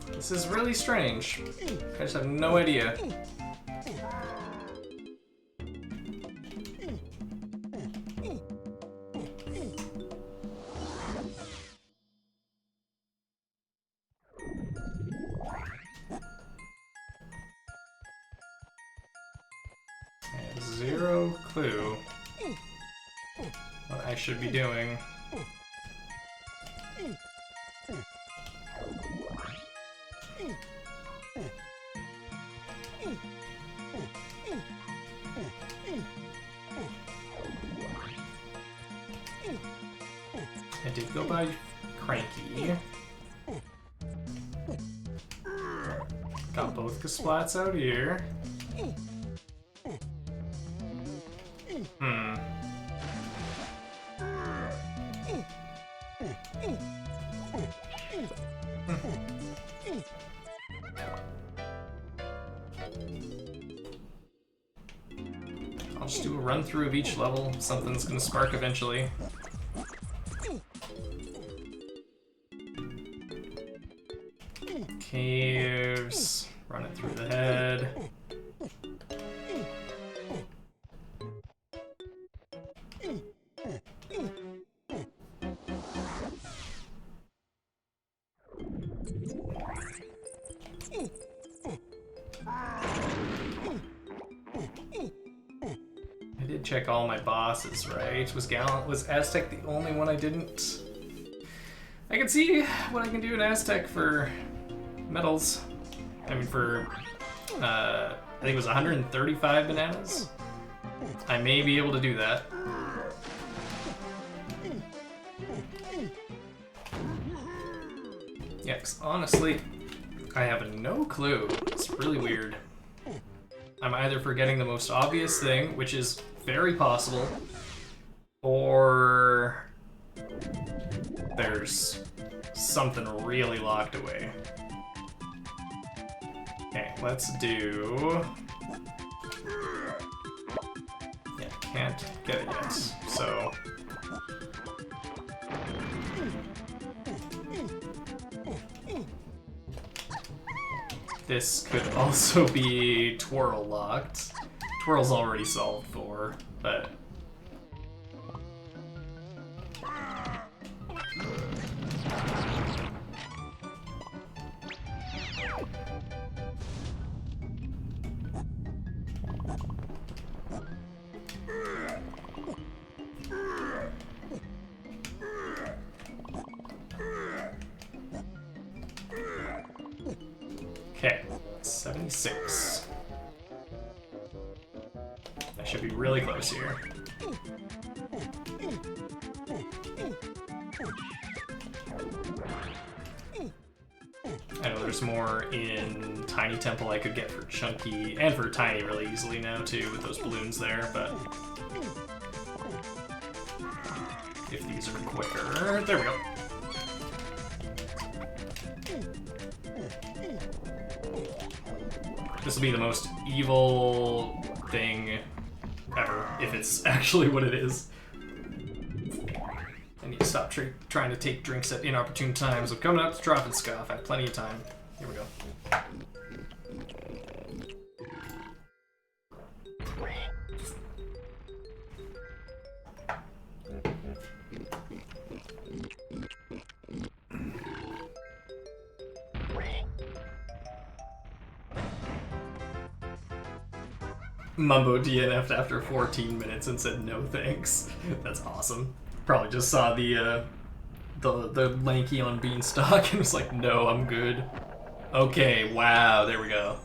This is really strange. I just have no idea. I have zero clue what I should be doing. did go by Cranky. Got both Kasplats out here. I'll just do a run through of each level. Something's gonna spark eventually. Caves. Run it through the head. I did check all my bosses, right? Was Aztec the only one I didn't? I can see what I can do in Aztec for medals. I mean, for I think it was 135 bananas. I may be able to do that. Yeah, 'cause honestly, I have no clue. It's really weird. I'm either forgetting the most obvious thing, which is very possible, or there's something really locked away. Okay, let's do... Yeah, can't get it yet, so... This could also be Twirl locked. Twirl's already solved for, but... Okay, 76. I should be really close here. I know there's more in Tiny Temple I could get for Chunky, and for Tiny really easily now too, with those balloons there, but... if these are quicker... There we go. This will be the most evil thing ever, if it's actually what it is. I need to stop trying to take drinks at inopportune times. I'm coming up to Drop and Scoff. I have plenty of time. Here we go. Mumbo DNF'd after 14 minutes and said no thanks. That's awesome. Probably just saw the Lanky on Beanstalk and was like, no, I'm good. Okay, wow, there we go.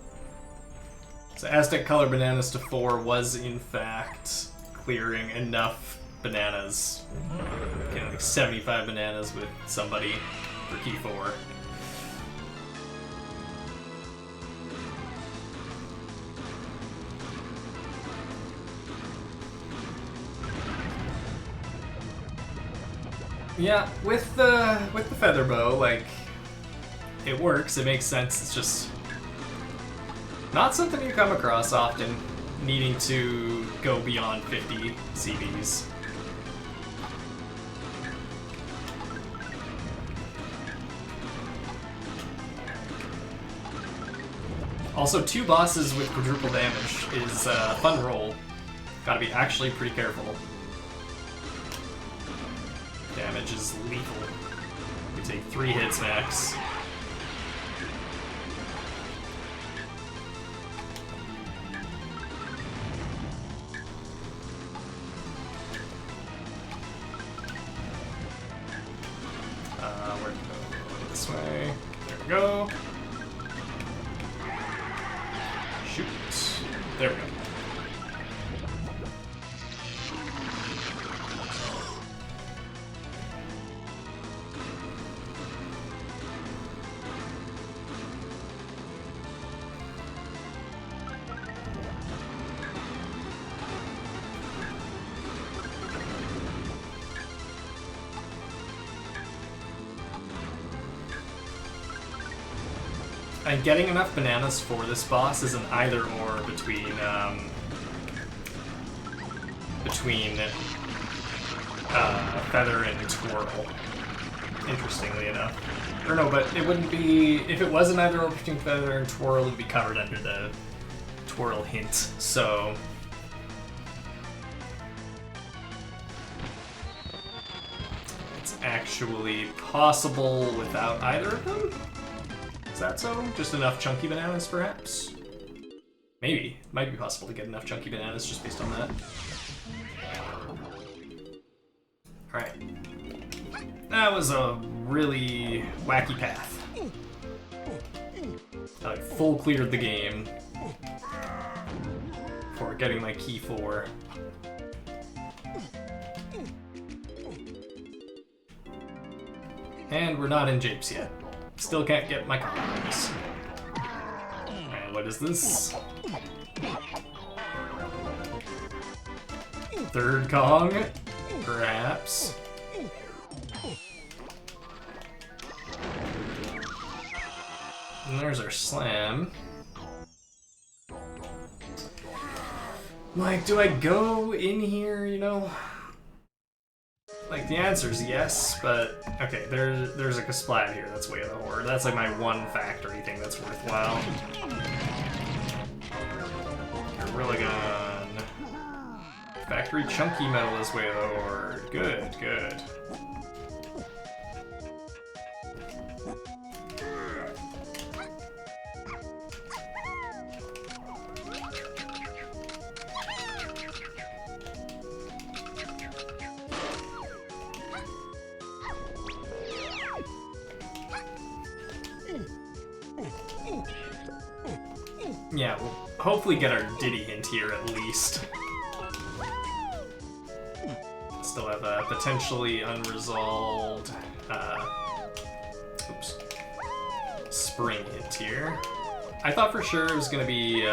So Aztec Color Bananas to 4 was in fact clearing enough bananas. Getting like 75 bananas with somebody for key 4. Yeah, with the feather bow, like, it works, it makes sense, it's just not something you come across often, needing to go beyond 50 CBs. Also, 2 bosses with quadruple damage is a fun roll. Gotta be actually pretty careful. Damage is lethal. We take 3 hits max. Where to go? This way. There we go. Shoot. There we go. And getting enough bananas for this boss is an either or between Feather and Twirl. Interestingly enough. Or no, but it wouldn't be... If it was an either or between Feather and Twirl, it would be covered under the Twirl hint, so... It's actually possible without either of them? Is that so? Just enough chunky bananas, perhaps? Maybe. Might be possible to get enough chunky bananas just based on that. Alright. That was a really wacky path. I like, full cleared the game for getting my key 4. And we're not in Japes yet. Still can't get my combos. Alright, what is this? Third Kong? Perhaps. And there's our slam. Like, do I go in here, you know? Like, the answer is yes, but... Okay, there's like a splat here that's way of the horde. That's like my one factory thing that's worthwhile. Gorilla Gun. Factory Chunky Metal is way of the horde. Good, good. Yeah, we'll hopefully get our Diddy hint here at least. Still have a potentially unresolved spring hint here. I thought for sure it was gonna be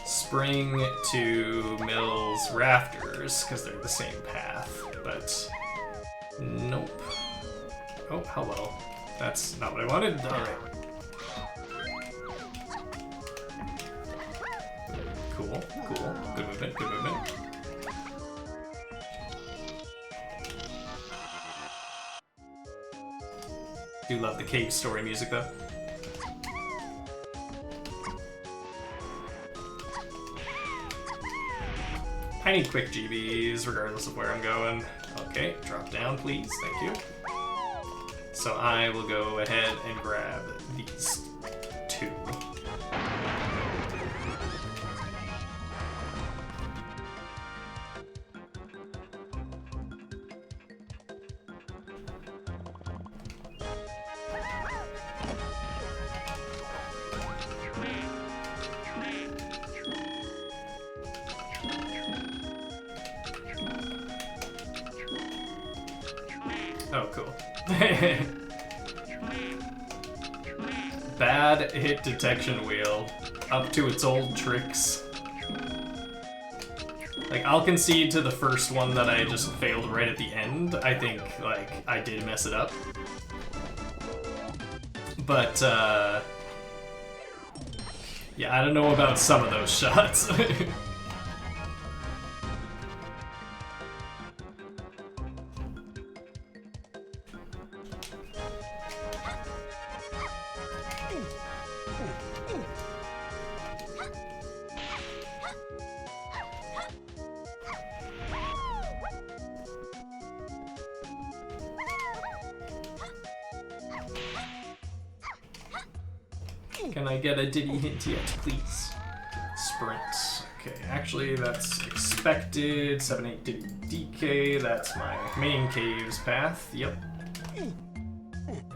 spring to Mills Rafters because they're the same path, but nope. Oh, hello. That's not what I wanted. All right. Cool, cool. Good movement, good movement. Do love the cave story music though. I need quick GBs regardless of where I'm going. Okay, drop down please, thank you. So I will go ahead and grab these two. Oh, cool. Bad hit detection wheel. Up to its old tricks. Like, I'll concede to the first one that I just failed right at the end. I think, like, I did mess it up. But, yeah, I don't know about some of those shots. Can I get a Diddy hint yet, please? Sprint. Okay, actually that's expected. 7-8 Diddy DK, that's my main cave's path. Yep.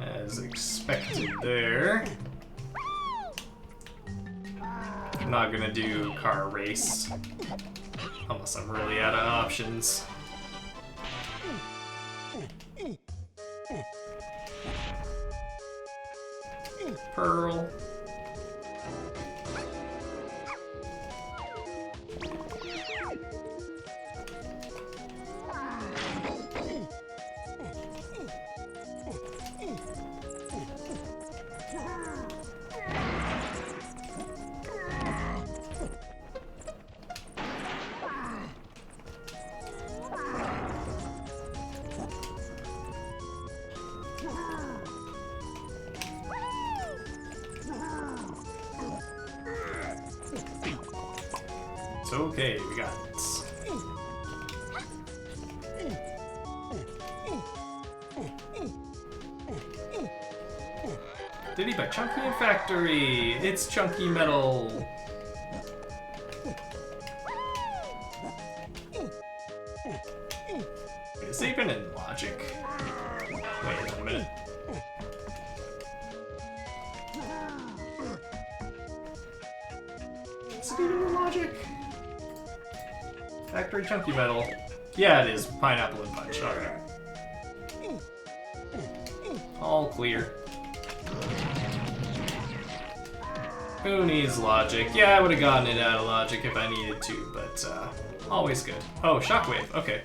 As expected there. I'm not gonna do car race. Unless I'm really out of options. Pearl. It's okay, we got it. Diddy by Chunky and Factory! It's Chunky Metal! Is it even in logic? Wait a minute. Is it even in logic? Factory Chunky Metal. Yeah, it is. Pineapple and Punch. Alright. All clear. Who needs logic? Yeah, I would have gotten it out of logic if I needed to, but always good. Oh, Shockwave. Okay.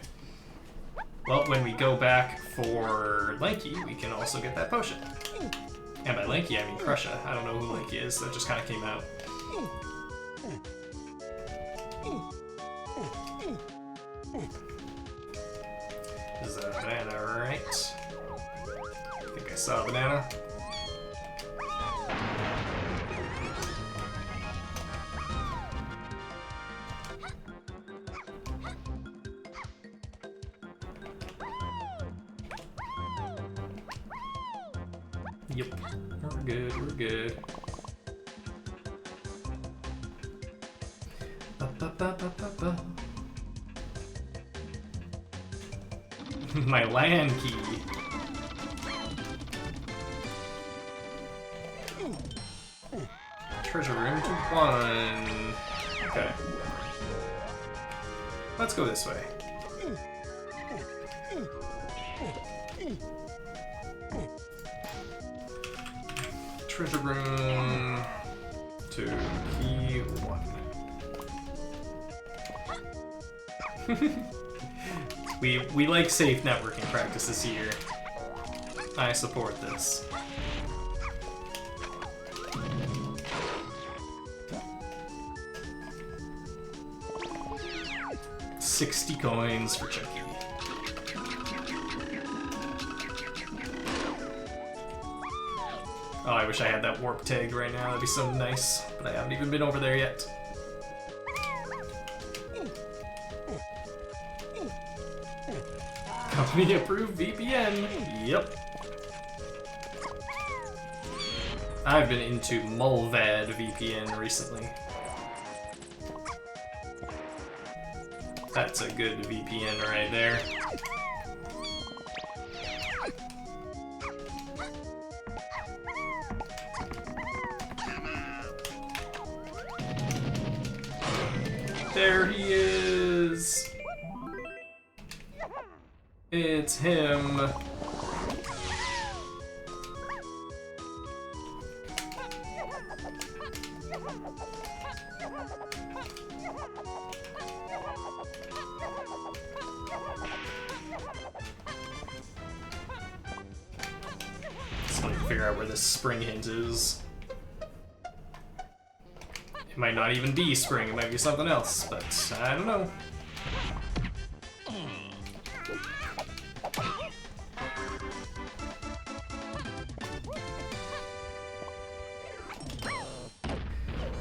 Well, when we go back for Lanky, we can also get that potion. And by Lanky, I mean Krusha. I don't know who Lanky is. That just kind of came out. This is a banana, right? I think I saw a banana. Yep, we're good, we're good. My Lanky. Treasure room to 1. Okay. Let's go this way. Treasure room to key 1. We like safe networking practices here. I support this. $60 coins for Chucky. Oh, I wish I had that warp tag right now. That'd be so nice. But I haven't even been over there yet. Company approved VPN. Yep. I've been into Mulvad VPN recently. That's a good VPN right there. There he is. It's him. Just want to figure out where this spring hint is. It might not even be spring, it might be something else, but I don't know.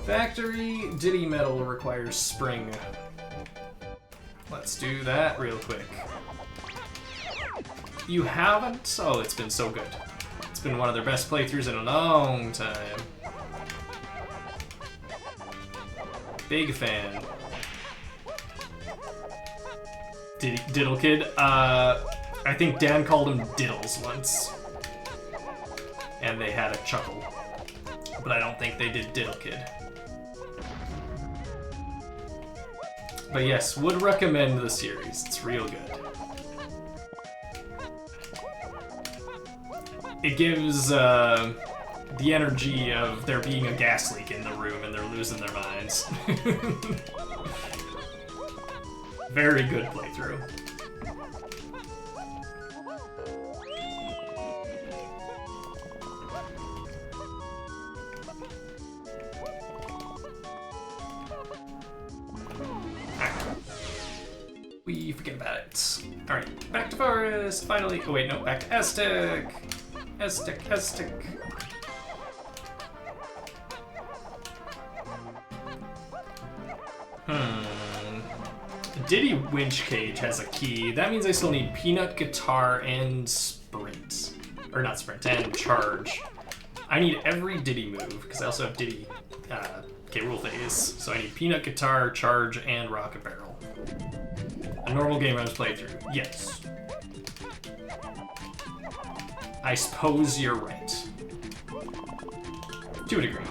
Factory Diddy Metal requires spring. Let's do that real quick. You haven't? Oh, it's been so good. It's been one of their best playthroughs in a long time. Big fan. Diddle Kid? I think Dan called him Diddles once. And they had a chuckle. But I don't think they did Diddle Kid. But yes, would recommend the series. It's real good. It gives the energy of there being a gas leak in the room and they're losing their minds. Very good playthrough. We forget about it. Alright, back to Forest, finally. Oh wait, no, back to Aztec. Estic, Estic. Diddy Winch Cage has a key. That means I still need Peanut, Guitar, and Sprint. Or not Sprint, and Charge. I need every Diddy move, because I also have Diddy Rule Phase. So I need Peanut, Guitar, Charge, and Rocket Barrel. A normal game I was playing through. Yes. I suppose you're right. To a degree.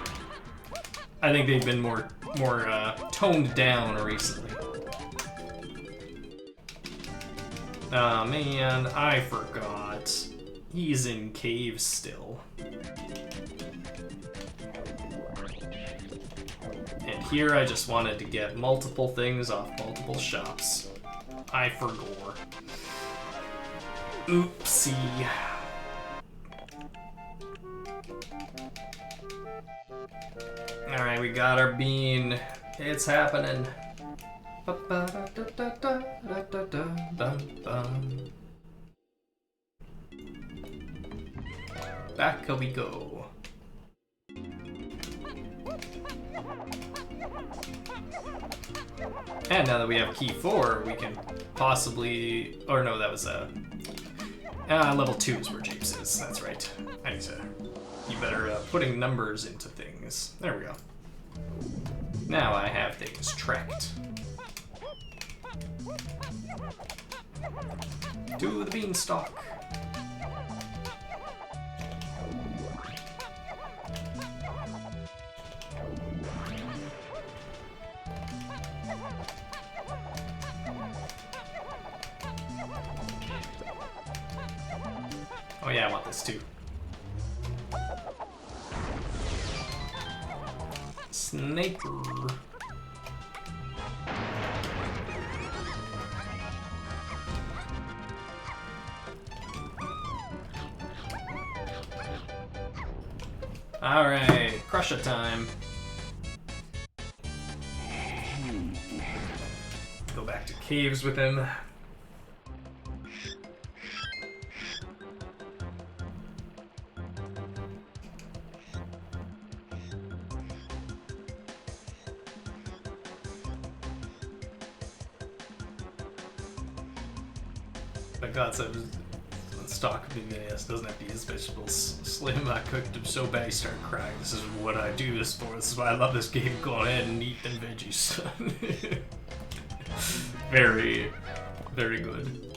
I think they've been more toned down recently. Oh man, I forgot. He's in caves still. And here I just wanted to get multiple things off multiple shops. I forgot. Oopsie. Alright, we got our bean. It's happening. Back we go. And now that we have key 4, we can possibly... Or no, that was level 2 is where Japes is. That's right. I need to be better putting numbers into things. There we go. Now I have things tracked. To the beanstalk. Oh yeah, I want this too. Sniper. Alright, Krusha time. Go back to caves with him. My god, so stock BVS doesn't have to use vegetables. Slim, I cooked them so bad he started crying. This is what I do this for. This is why I love this game. Go ahead and eat them veggies. Very, very good.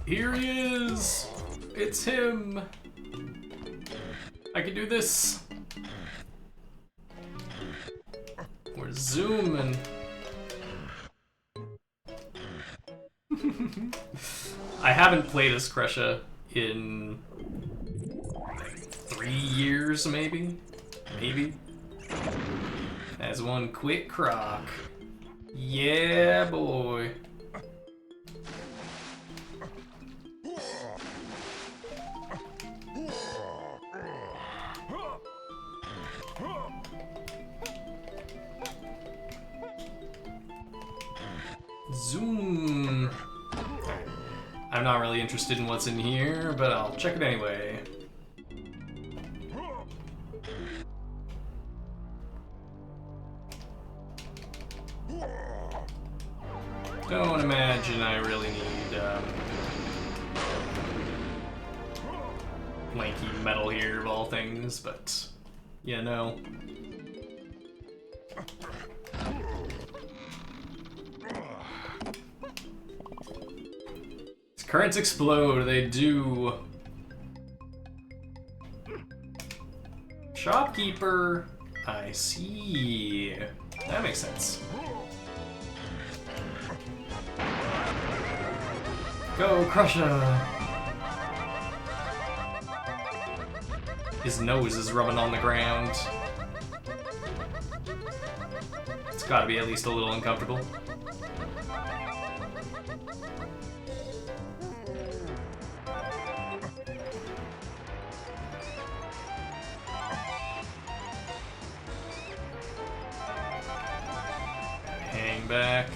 Here he is! It's him! I can do this! We're zooming. I haven't played as Krusha in like 3 years, maybe? Maybe? As one quick croc. Yeah, boy. Zoom. I'm not really interested in what's in here, but I'll check it anyway. Don't imagine I really need Lanky metal here of all things, but you know. Currents explode, they do. Shopkeeper, I see. That makes sense. Go, Krusha! His nose is rubbing on the ground. It's gotta be at least a little uncomfortable. Hang back.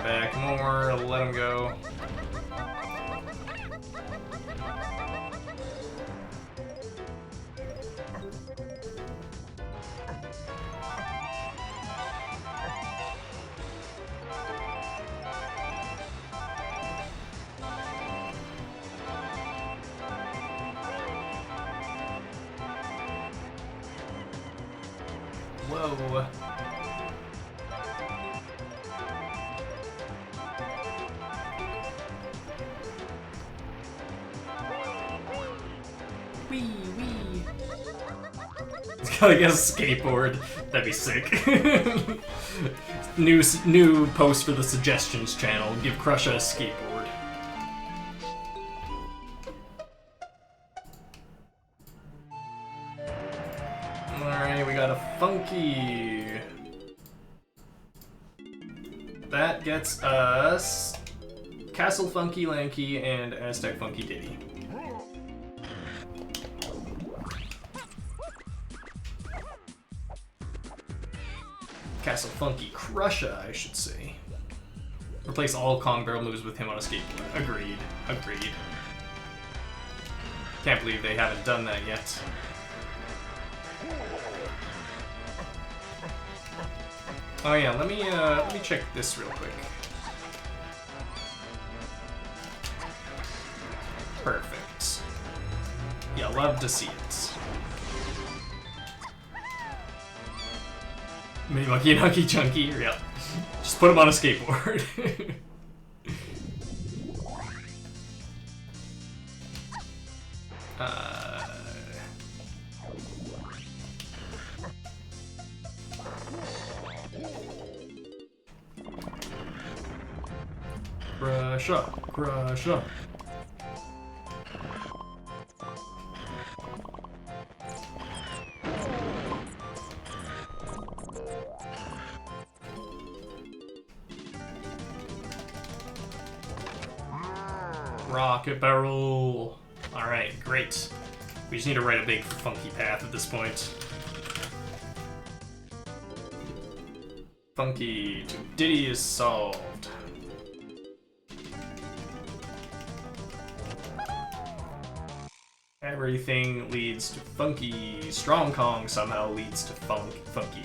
back more, let him go. Whoa. Wee wee. It's gotta get a skateboard. That'd be sick. new post for the suggestions channel. Give Krusha a skateboard. Alright, we got a funky. That gets us Castle Funky Lanky and Aztec Funky Diddy. Castle Funky Krusha, I should say. Replace all Kong barrel moves with him on a skateboard. Agreed. Agreed. Can't believe they haven't done that yet. Oh yeah, let me check this real quick. Perfect. Yeah, love to see it. Mini Monkey and Hunky Chunky, yeah. Just put him on a skateboard. Krusha, Krusha. Rocket barrel. Alright, great. We just need to write a big funky path at this point. Funky to Diddy is solved. Everything leads to Funky. Strong Kong somehow leads to Funky.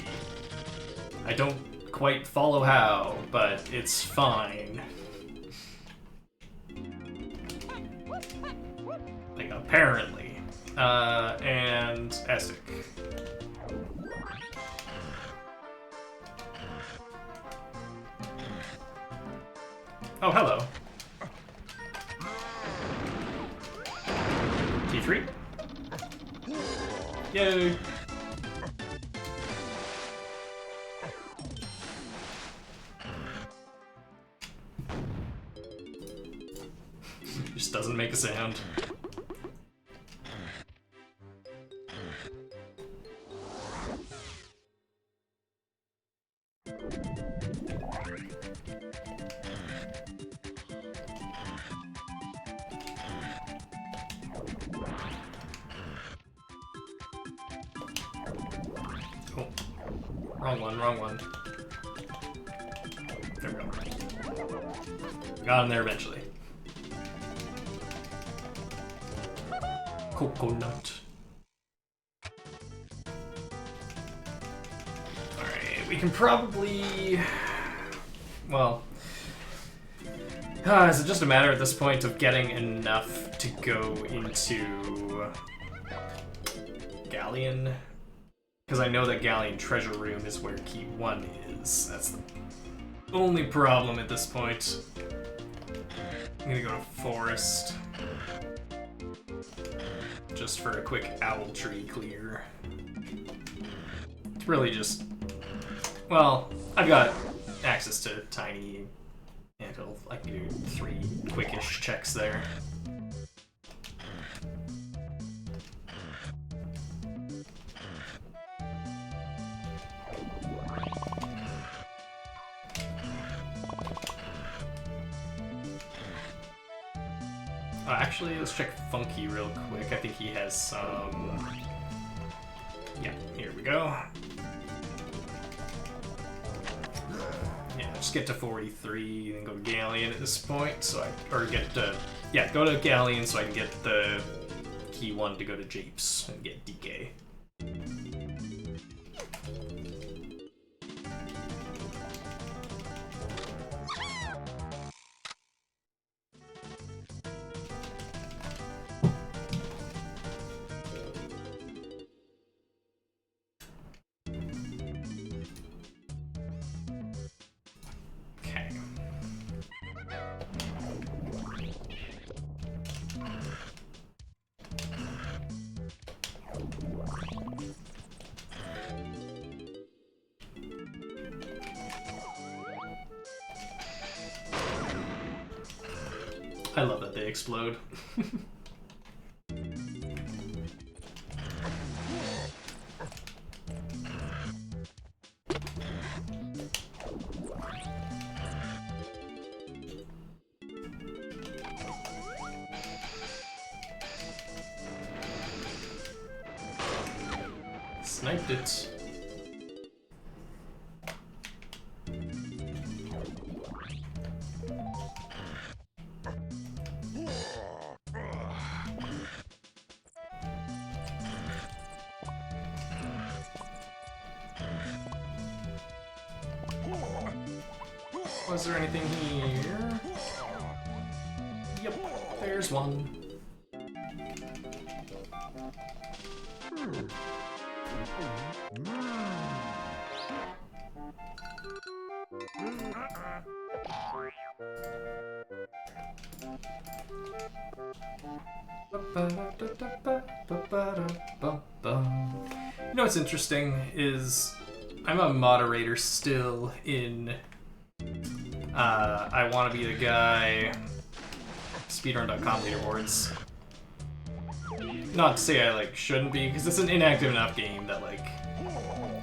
I don't quite follow how, but it's fine. Like, apparently. And Aztec. Oh, hello. T3? Yay! Just doesn't make a sound. Oh, wrong one, wrong one. There we go. Got him there eventually. Coconut. Alright, we can probably... Well... is it just a matter at this point of getting enough to go into... Galleon? Because I know that Galleon Treasure Room is where Key 1 is. That's the only problem at this point. I'm gonna go to Forest. Just for a quick owl tree clear. It's really just... Well, I've got access to tiny... And I can do 3 quickish checks there. Actually, let's check Funky real quick. I think he has some... Yeah, here we go. Yeah, Yeah, just get to 43, then go to Galleon at this point, so or get to, yeah, go to Galleon so I can get the key 1 to go to Japes and get DK. I love that they explode. Sniped it. Was there anything here? Yep, there's one. You know what's interesting is I'm a moderator still in I want to be the guy speedrun.com leaderboards. Not to say I shouldn't be, because it's an inactive enough game that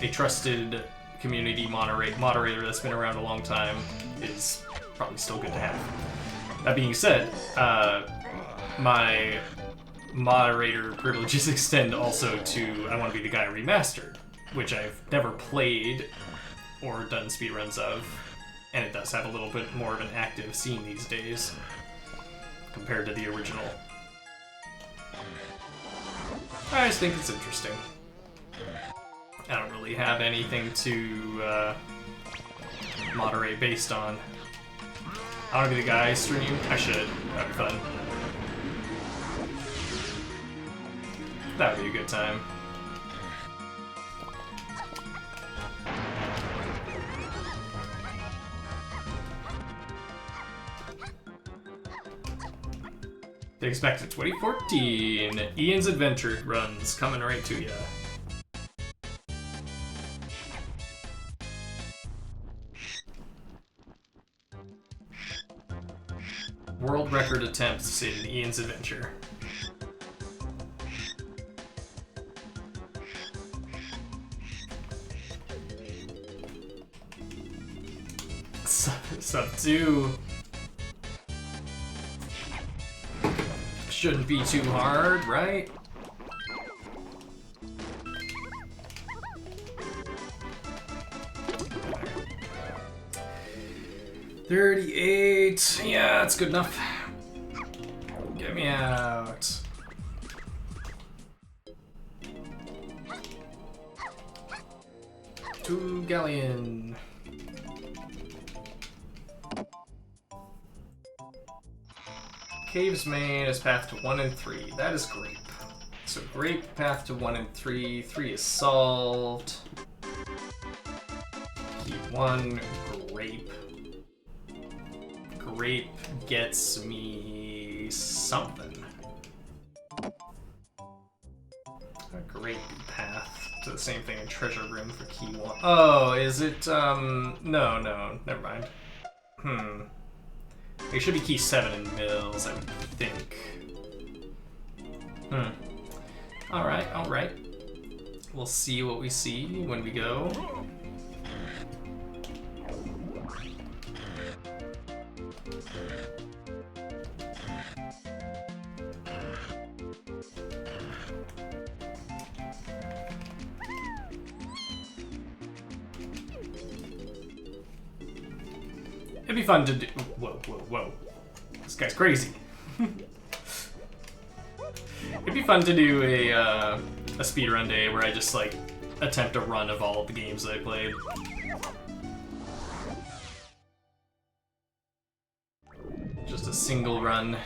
a trusted community moderator that's been around a long time is probably still good to have. That being said, my moderator privileges extend also to I Want to Be the Guy Remastered, which I've never played or done speedruns of, and it does have a little bit more of an active scene these days compared to the original. I just think it's interesting. I don't really have anything to moderate based on. I want to be the guy stream. I should. That'd be fun. That would be a good time. They expect a 2014 Ian's Adventure runs coming right to ya. World record attempts in Ian's Adventure. Sub 2. Shouldn't be too hard, right? $38. Yeah, that's good enough. Get me out. To Galleon. Caves main is path to 1 and 3. That is grape. So grape, path to 1 and 3. 3 is solved. Key 1, grape. Grape gets me something. A grape path to the same thing in treasure room for key 1. Oh, is it, no, never mind. It should be key 7 in Mills, I would think. Alright. We'll see what we see when we go. It'd be fun to do. Whoa, whoa, whoa. This guy's crazy. It'd be fun to do a speedrun day where I just like attempt a run of all of the games that I played. Just a single run.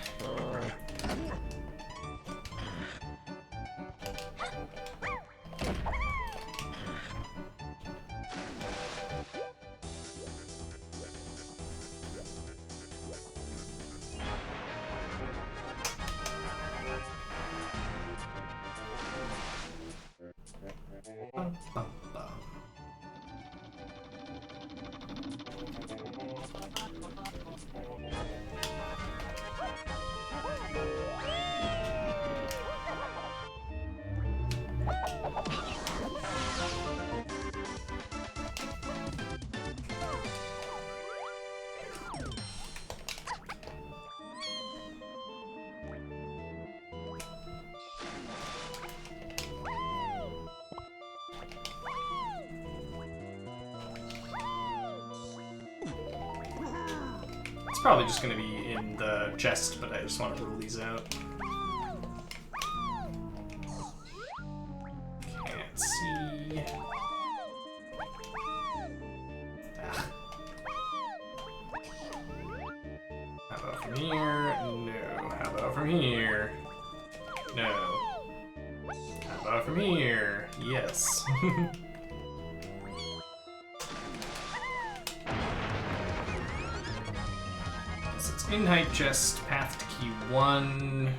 Probably just gonna be in the chest, but I just want to rule these out. Can't see. Ah. How about from here? No. How about from here? No. How about from here? Yes. In-height chest, path to key 1,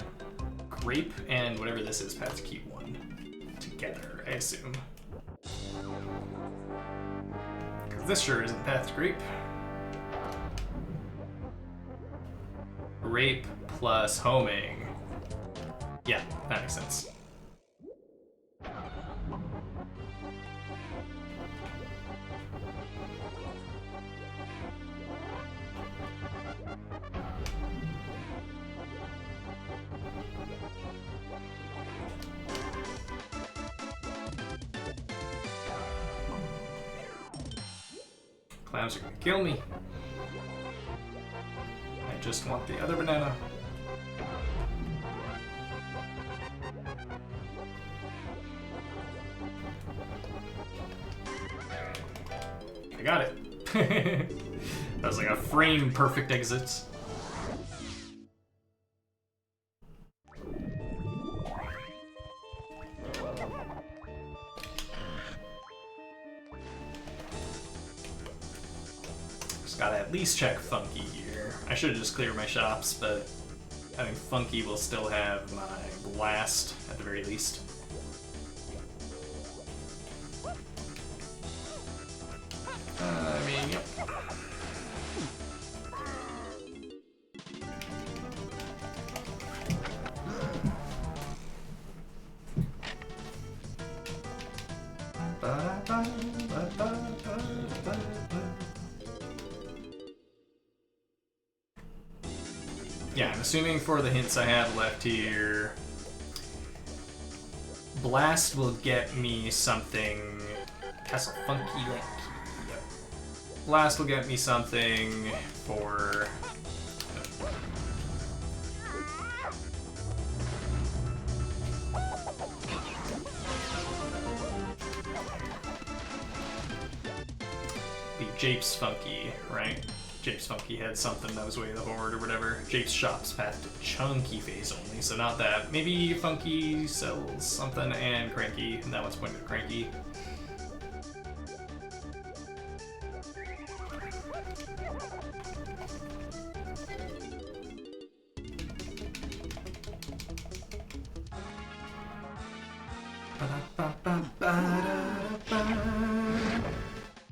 grape, and whatever this is, path to key 1. Together, I assume. Because this sure isn't path to grape. Grape plus homing. Yeah, that makes sense. Clowns are gonna kill me. I just want the other banana. I got it. That was like a frame perfect exit. Gotta at least check Funky here. I should have just cleared my shops, but I think Funky will still have my blast at the very least. I mean, yep. Yeah, I'm assuming for the hints I have left here, Blast will get me something. Castle Funky Lanky. Yep. Blast will get me something for. Be Japes Funky, right? Japes Funky had something that was Way of the Horde or whatever. Japes Shop's path to Chunky phase only, so not that. Maybe Funky sells something and Cranky, and that one's pointed to Cranky.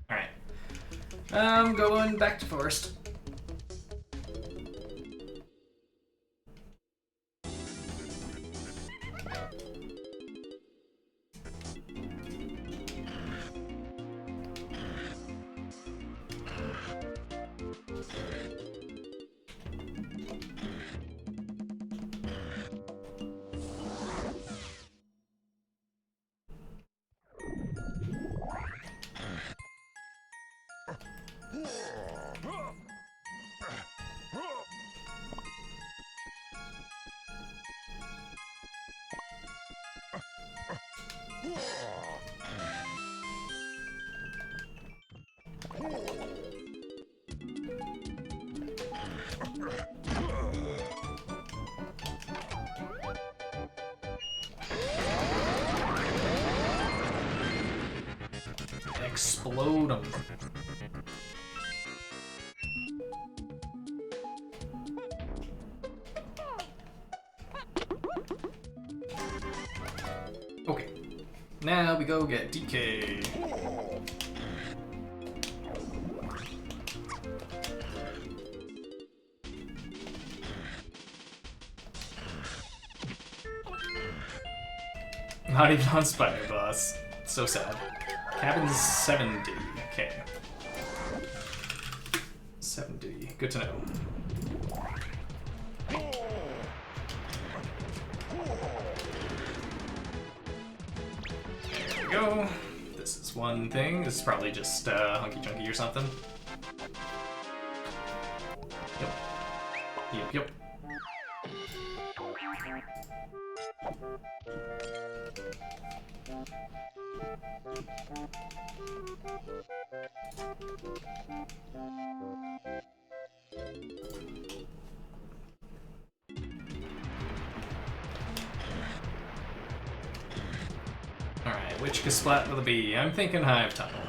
Alright. I'm going back to forest. Explode them. Okay, now we go get DK. Not even on Spider Boss. So sad. Cabin's 70. Okay. 70. Good to know. There we go. This is one thing. This is probably just Hunky Chunky or something. Yep. Yep, yep. Alright, which Kasplat will it be? I'm thinking Hive Tunnel.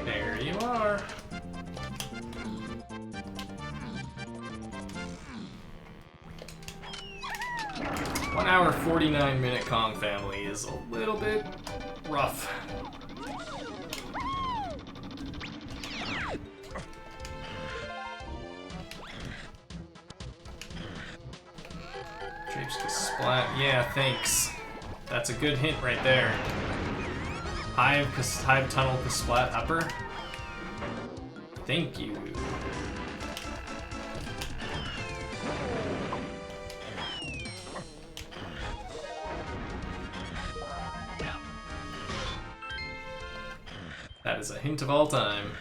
There you are. One hour 49-minute Kong Family is a little bit rough. Drapes to splat. Yeah, thanks. That's a good hint right there. Hive Tunnel to Splat Upper. Thank you. That is a hint of all time.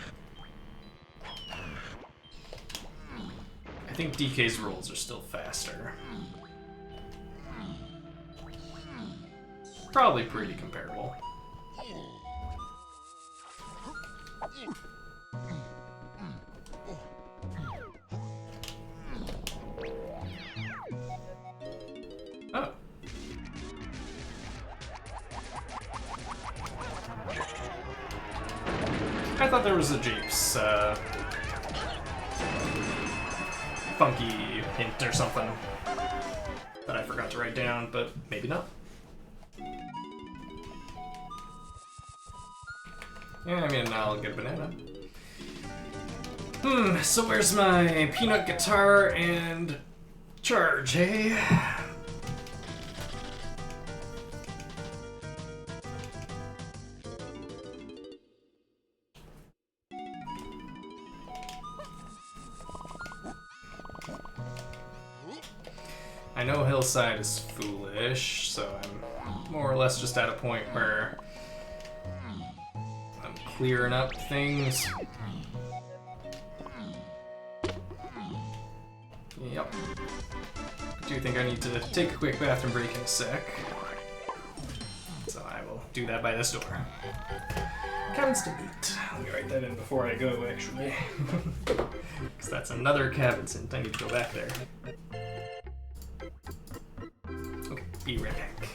I think DK's rolls are still faster. Probably pretty comparable. Oh. I thought there was a Japes, funky hint or something that I forgot to write down, but maybe not. Yeah, I mean, I'll get a banana. So where's my peanut guitar and charge, hey? I know Hillside is foolish, so I'm more or less just at a point where I'm clearing up things. Yep. I do think I need to take a quick bathroom break in a sec. So I will do that by this door. Cabins to meet. Let me write that in before I go, actually. Because that's another cabin hint. I need to go back there. Okay. Be right back.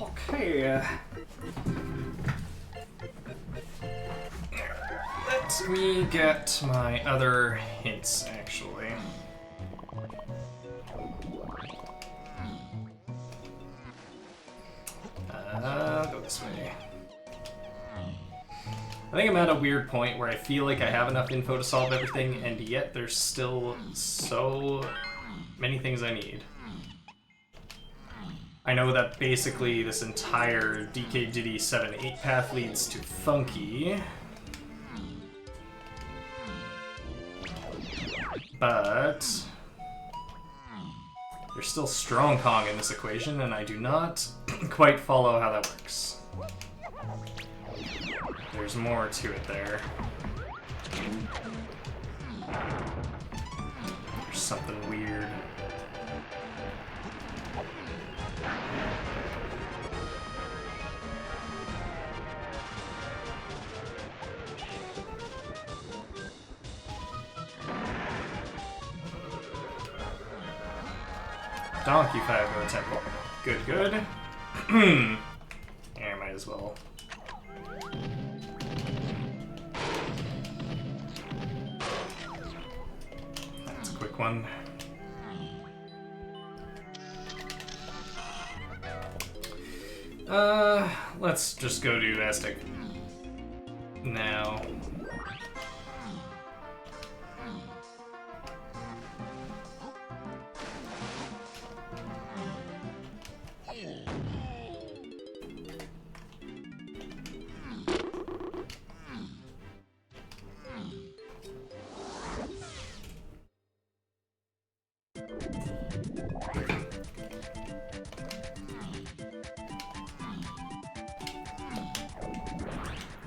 Okay. Let me get my other hints, actually. Go this way. I think I'm at a weird point where I feel like I have enough info to solve everything, and yet there's still so many things I need. I know that basically this entire DK64 path leads to Funky. But there's still Strong Kong in this equation, and I do not quite follow how that works. There's more to it there. There's something weird. Donkey 5-go temple. Good, good. Yeah, might as well. That's a quick one. Let's just go do Aztec now.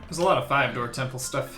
There's a lot of 5-door temple stuff.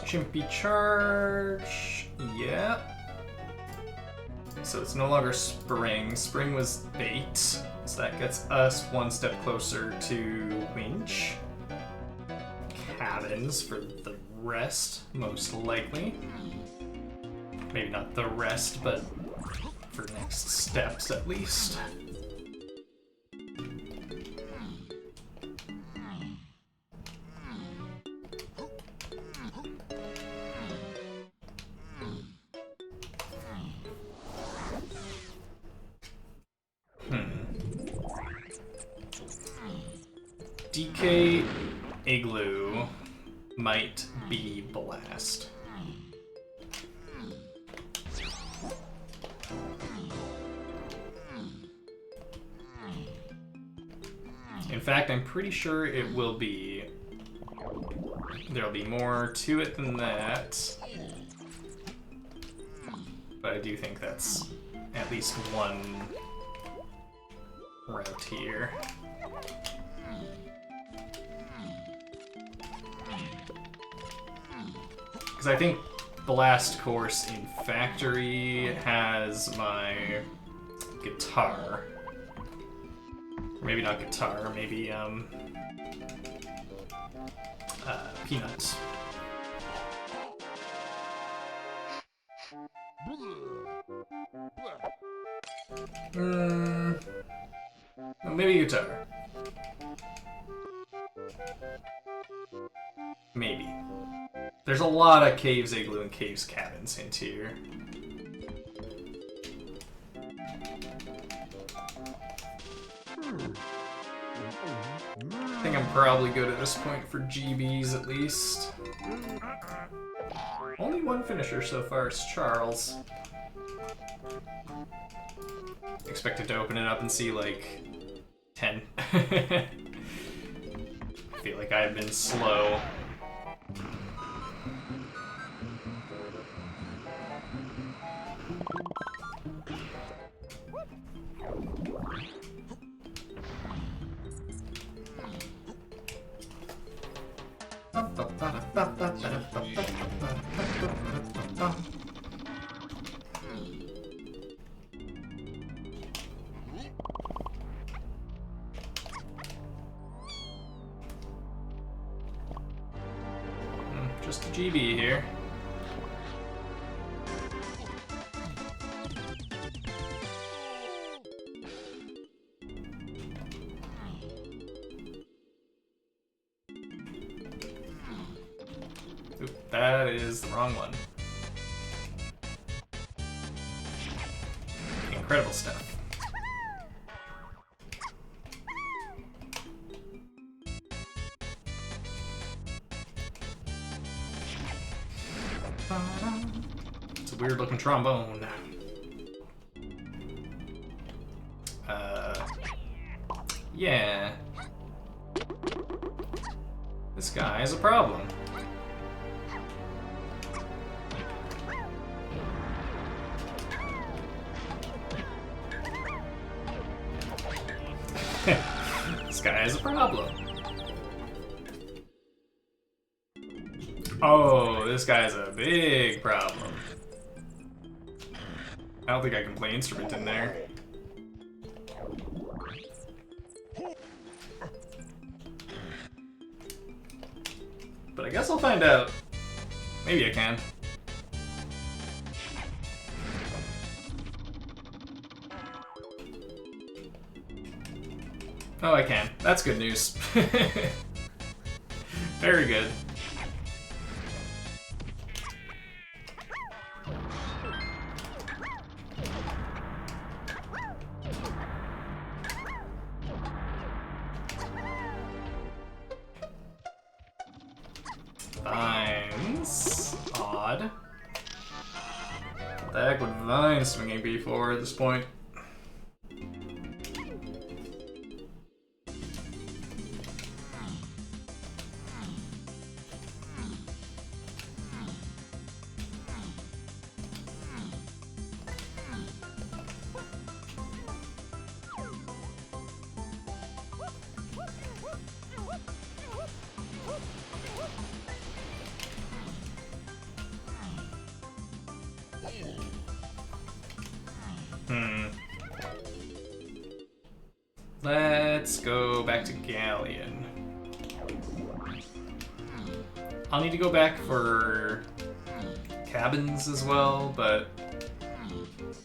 Chimpy charge, yeah. So it's no longer spring. Spring was bait. So that gets us one step closer to winch. Cabins for the rest, most likely. Maybe not the rest, but for next steps at least. DK Igloo might be Blast. In fact, I'm pretty sure it will be. There'll be more to it than that. But I do think that's at least one route here. Because I think the last course in Factory has my guitar. Or maybe not guitar, maybe peanuts. Well, maybe guitar. Maybe. There's a lot of Caves Igloo and Caves Cabins hint here. I think I'm probably good at this point for GBs at least. Only one finisher so far is Charles. Expected to open it up and see like 10. I feel like I've been slow. Just a GB here. Oop, that is the wrong one. Incredible stuff. It's a weird looking trombone. Yeah. This guy has a problem. This guy has a problem. Oh, this guy's a big problem. I don't think I can play instrument in there. But I guess I'll find out. Maybe I can. Oh, I can. That's good news. Very good. Vines. Odd. What the heck would Vine swinging be for at this point? Let's go back to Galleon. I'll need to go back for cabins as well, but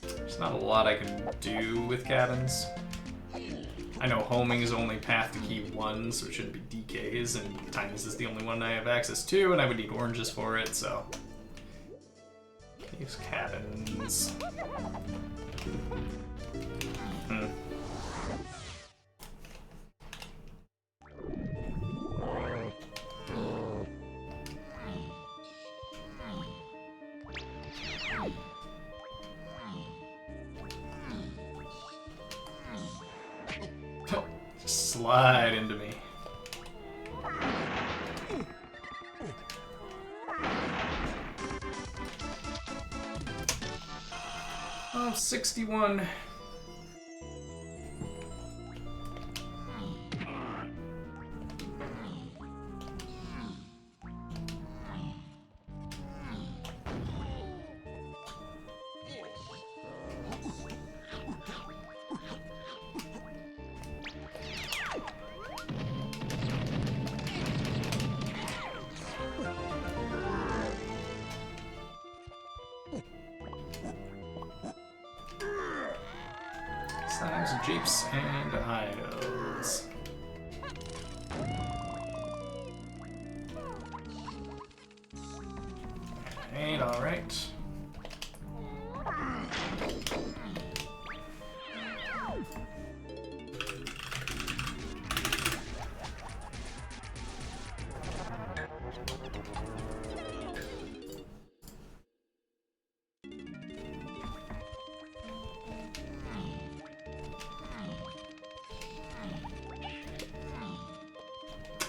there's not a lot I can do with cabins. I know homing is only path to key 1, so it shouldn't be DKs, and Times is the only one I have access to, and I would need oranges for it, so... use cabins. Slide into me. Oh, 61. Slimes, jeeps, and idols. Alright, alright.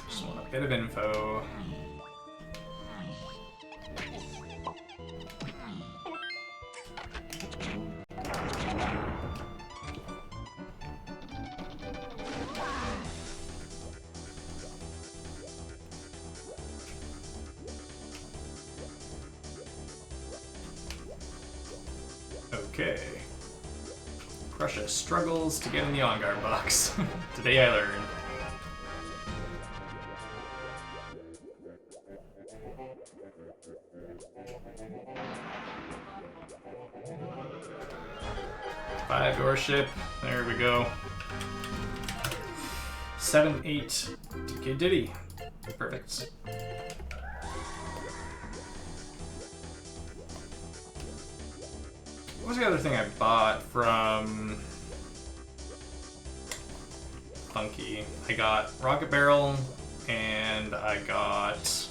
Just want a bit of info. Okay. Krusha struggles to get in the on-guard box. Today I learned. Five-door ship. There we go. 7-8 DK Diddy. Perfect. What was the other thing I bought from Lanky? I got Rocket Barrel and I got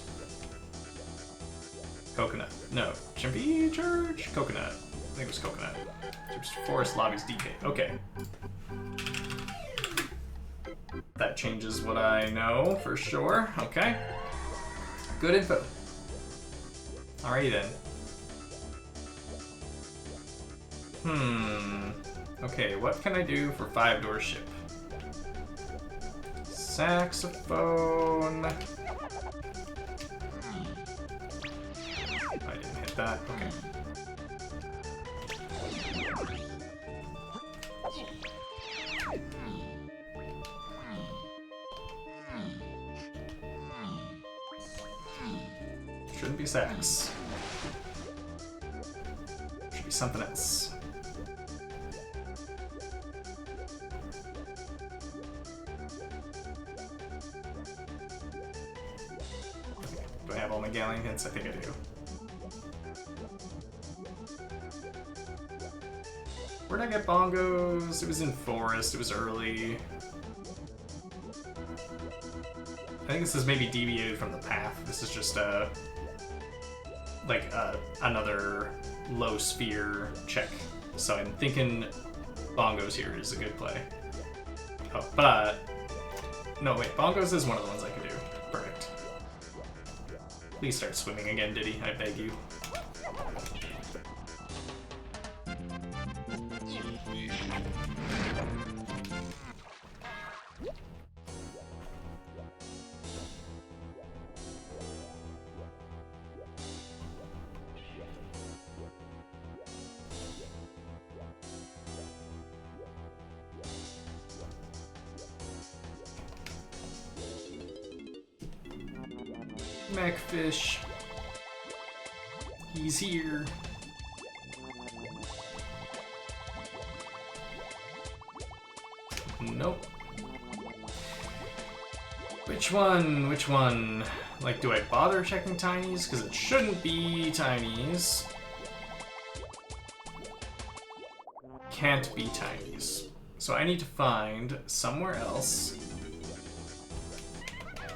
Coconut. No, Chimpy Church? Coconut. I think it was Coconut. Forest Lobbies DK. Okay. That changes what I know for sure. Okay. Good info. Alrighty then. Okay, what can I do for five-door ship? Saxophone. I didn't hit that. Okay. Shouldn't be sax. Should be something else. Do I have all my galleon hits? I think I do. Where'd I get bongos? It was in forest. It was early. I think this is maybe deviated from the path. This is just another low sphere check. So I'm thinking bongos here is a good play. Oh, but no, wait, bongos is one of the ones I can do. Perfect. Please start swimming again, Diddy. I beg you. Macfish. He's here. Nope. Which one? Which one? Like, do I bother checking tinies? Because it shouldn't be tinies. Can't be tinies. So I need to find somewhere else.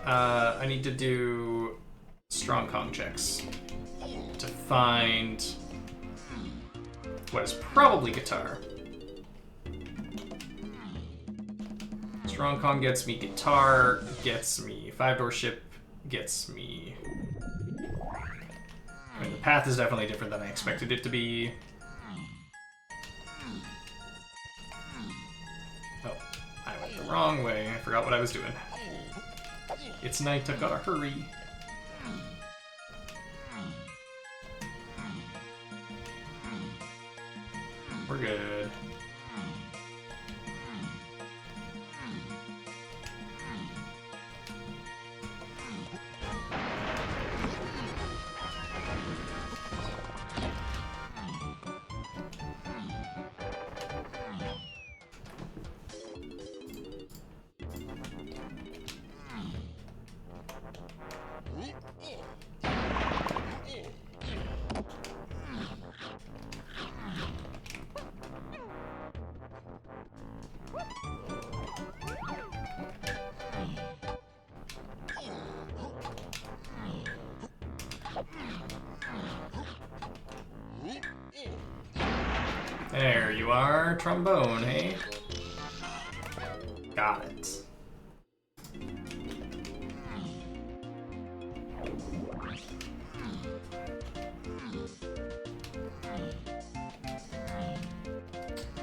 I need to do strong Kong checks to find what is probably guitar. Strong Kong gets me guitar, gets me 5-door ship, gets me... I mean, the path is definitely different than I expected it to be. Oh, I went the wrong way. I forgot what I was doing. It's night, I've gotta hurry. We're good. There you are, trombone, hey? Got it.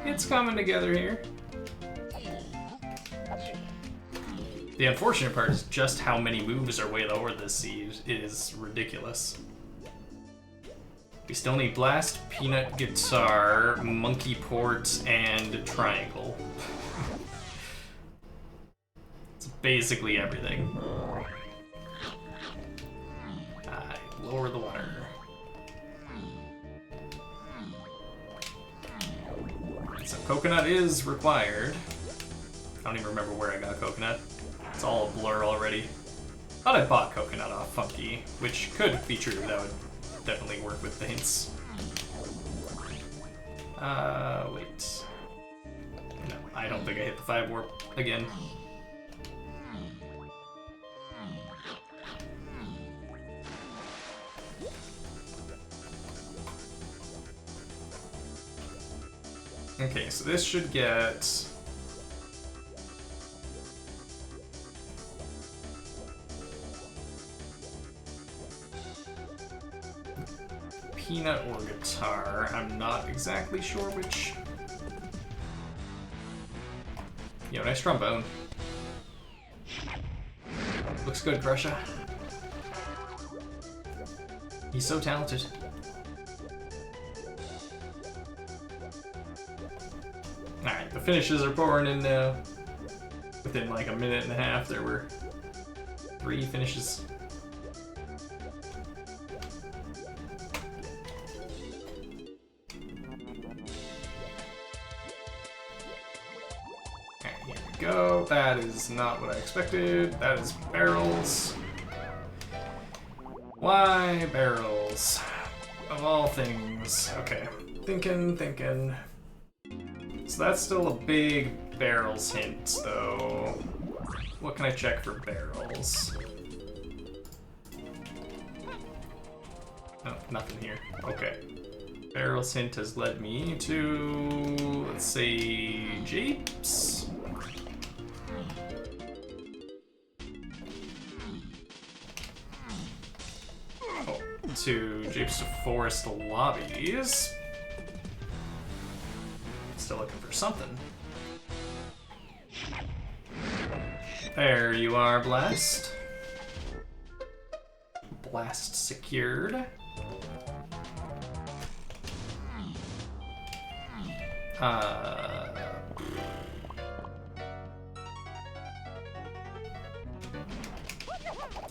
It's coming together here. The unfortunate part is just how many moves are way lower this seed. It is ridiculous. We still need Blast, Peanut, Guitar, Monkey Port, and Triangle. It's basically everything. Lower the water. So coconut is required. I don't even remember where I got coconut. It's all a blur already. Thought I bought coconut off Funky, which could be true. That would definitely work with the hints. Wait. No, I don't think I hit the 5 warp again. Okay, so this should get... Peanut or guitar. I'm not exactly sure which. Yo, nice trombone. Looks good, Krusha. He's so talented. Alright, the finishes are pouring in now. Within like a minute and a half, there were 3 finishes. Go. That is not what I expected. That is barrels. Why barrels? Of all things. Okay. Thinking. So that's still a big barrels hint, though. What can I check for barrels? Oh, nothing here. Okay. Barrels hint has led me to, let's say, Japes? To Japes to Forest lobbies. Still looking for something. There you are, Blast. Blast secured.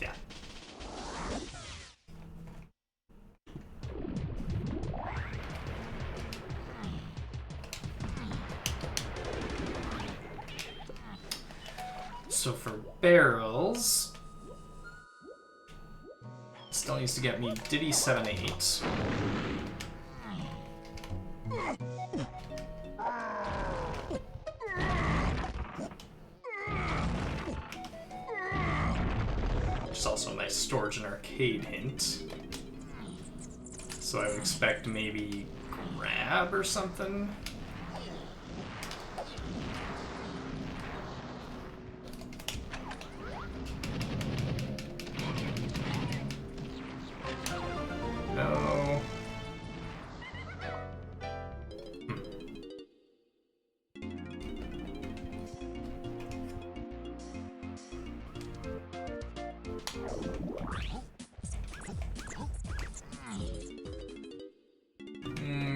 Yeah. So for barrels, still needs to get me DD78. Which is also a nice storage and arcade hint. So I would expect maybe grab or something. No.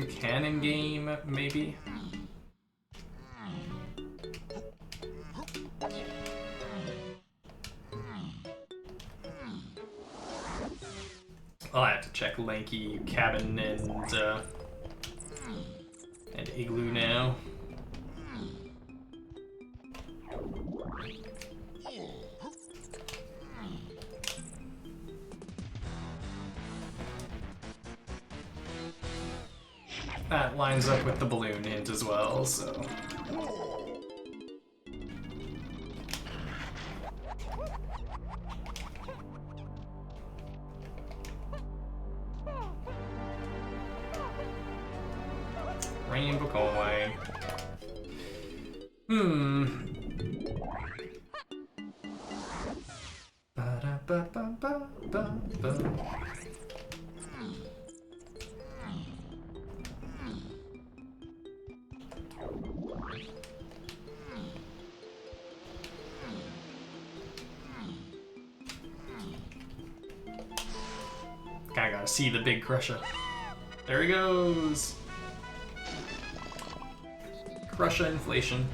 Cannon game, maybe? I'll have to check Lanky, Cabin, and Igloo now. That lines up with the balloon hint as well, so... Rainbow coin. Ba-da-ba-ba-ba-ba-ba. Kinda gotta see the big Krusha. There he goes! Krusha inflation.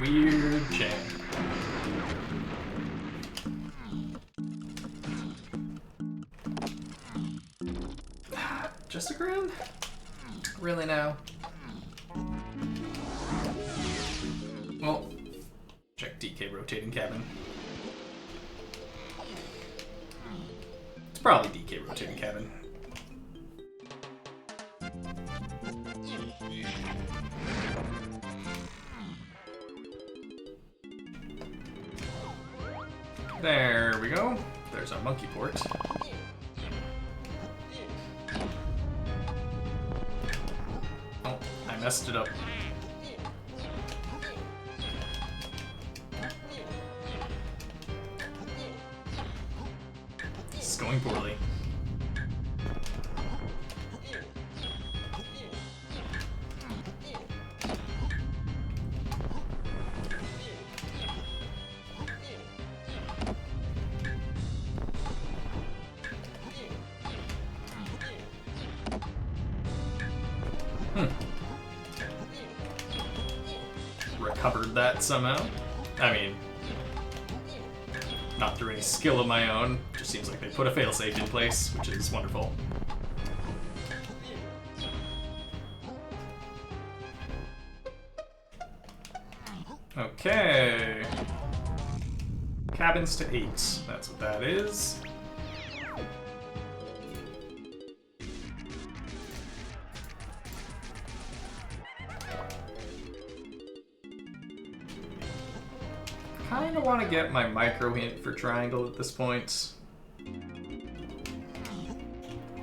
Weird check. Just a grand? Really now? Well, check DK rotating cabin. It's probably DK rotating cabin. There we go. There's our monkey port. Oh, I messed it up. This is going poorly. Recovered that somehow. I mean, not through any skill of my own. Just seems like they put a failsafe in place, which is wonderful. Okay. Cabins to 8. That's what that is. Kinda want to get my micro hint for triangle at this point. I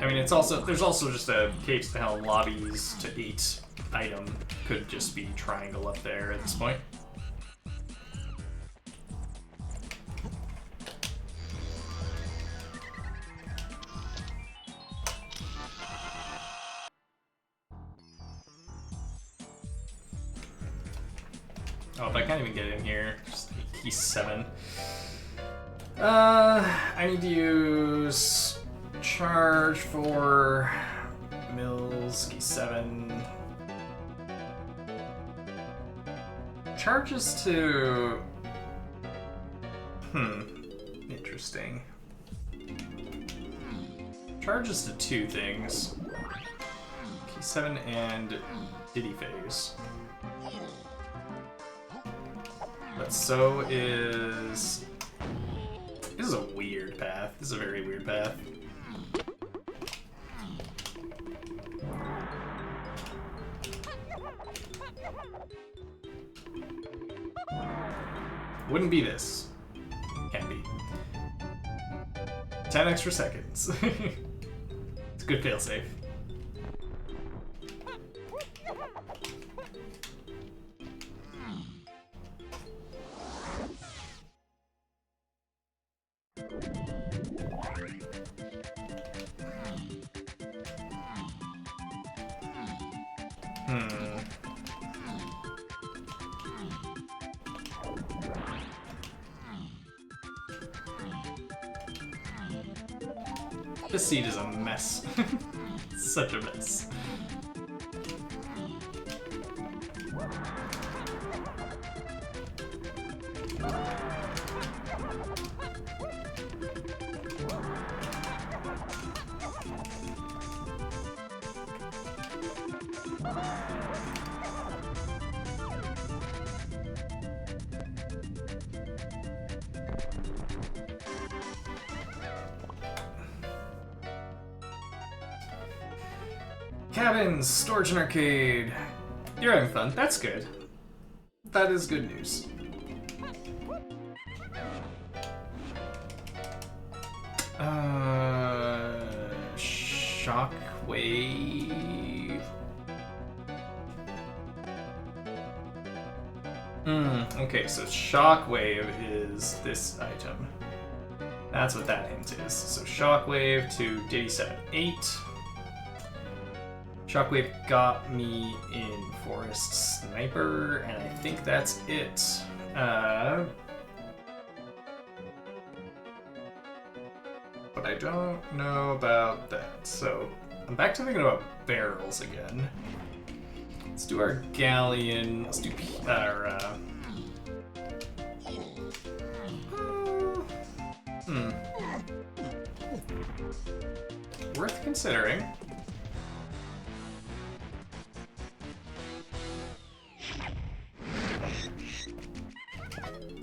mean, it's also there's also just a Caves to Hell lobbies to 8 item. Could just be triangle up there at this point. Oh, if I can't even get in here, just key 7. I need to use charge for mills, key 7. Charges to... Interesting. Charges to two things. Key 7 and Diddy Phase. But so is... This is a weird path. This is a very weird path. Wouldn't be this. Can be. 10 extra seconds. It's a good failsafe. This seed is a mess. Such a mess. Cabins, storage and arcade. You're having fun. That's good. That is good news. Shockwave. Okay, so Shockwave is this item. That's what that hint is. So Shockwave to Diddy 7-8. Shockwave got me in Forest Sniper, and I think that's it. But I don't know about that. So I'm back to thinking about barrels again. Let's do our galleon. Let's do our. Worth considering.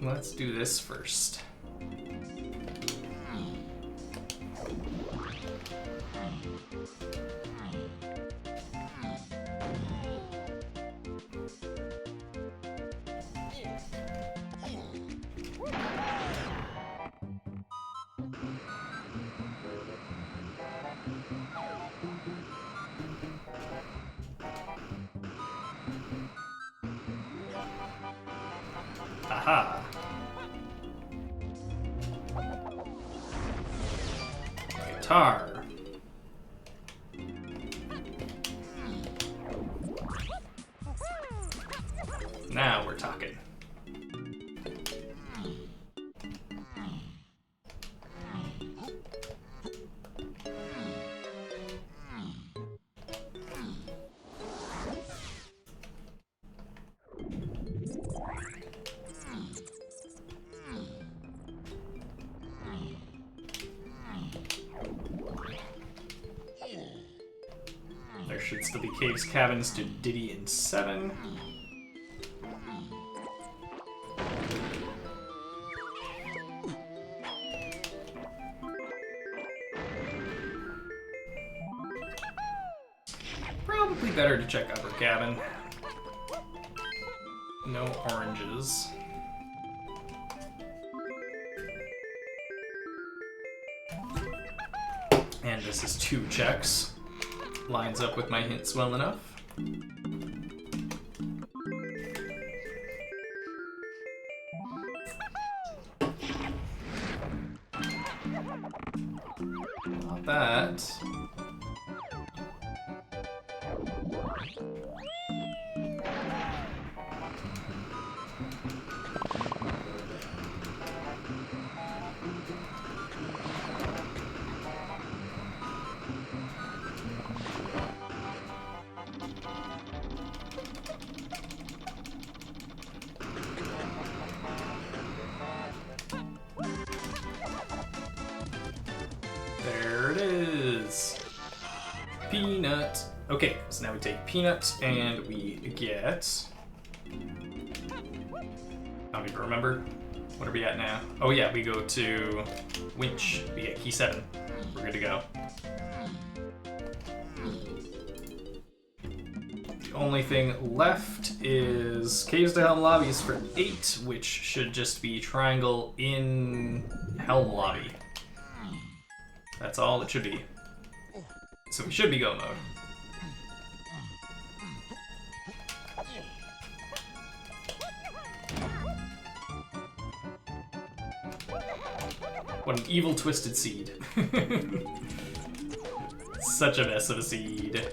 Let's do this first. Aha. Guitar. Now we're talking. There should still be caves, cabins to Diddy in 7. Probably better to check upper cabin. No oranges. And this is 2 checks. Lines up with my hints well enough. Not that. Peanut. Okay, so now we take Peanut and we get... I don't even remember. What are we at now? Oh yeah, we go to Winch. We get key 7. We're good to go. The only thing left is Caves to Helm Lobbies for 8, which should just be Triangle in Helm Lobby. That's all it should be. So we should be go mode. What an evil twisted seed. Such a mess of a seed.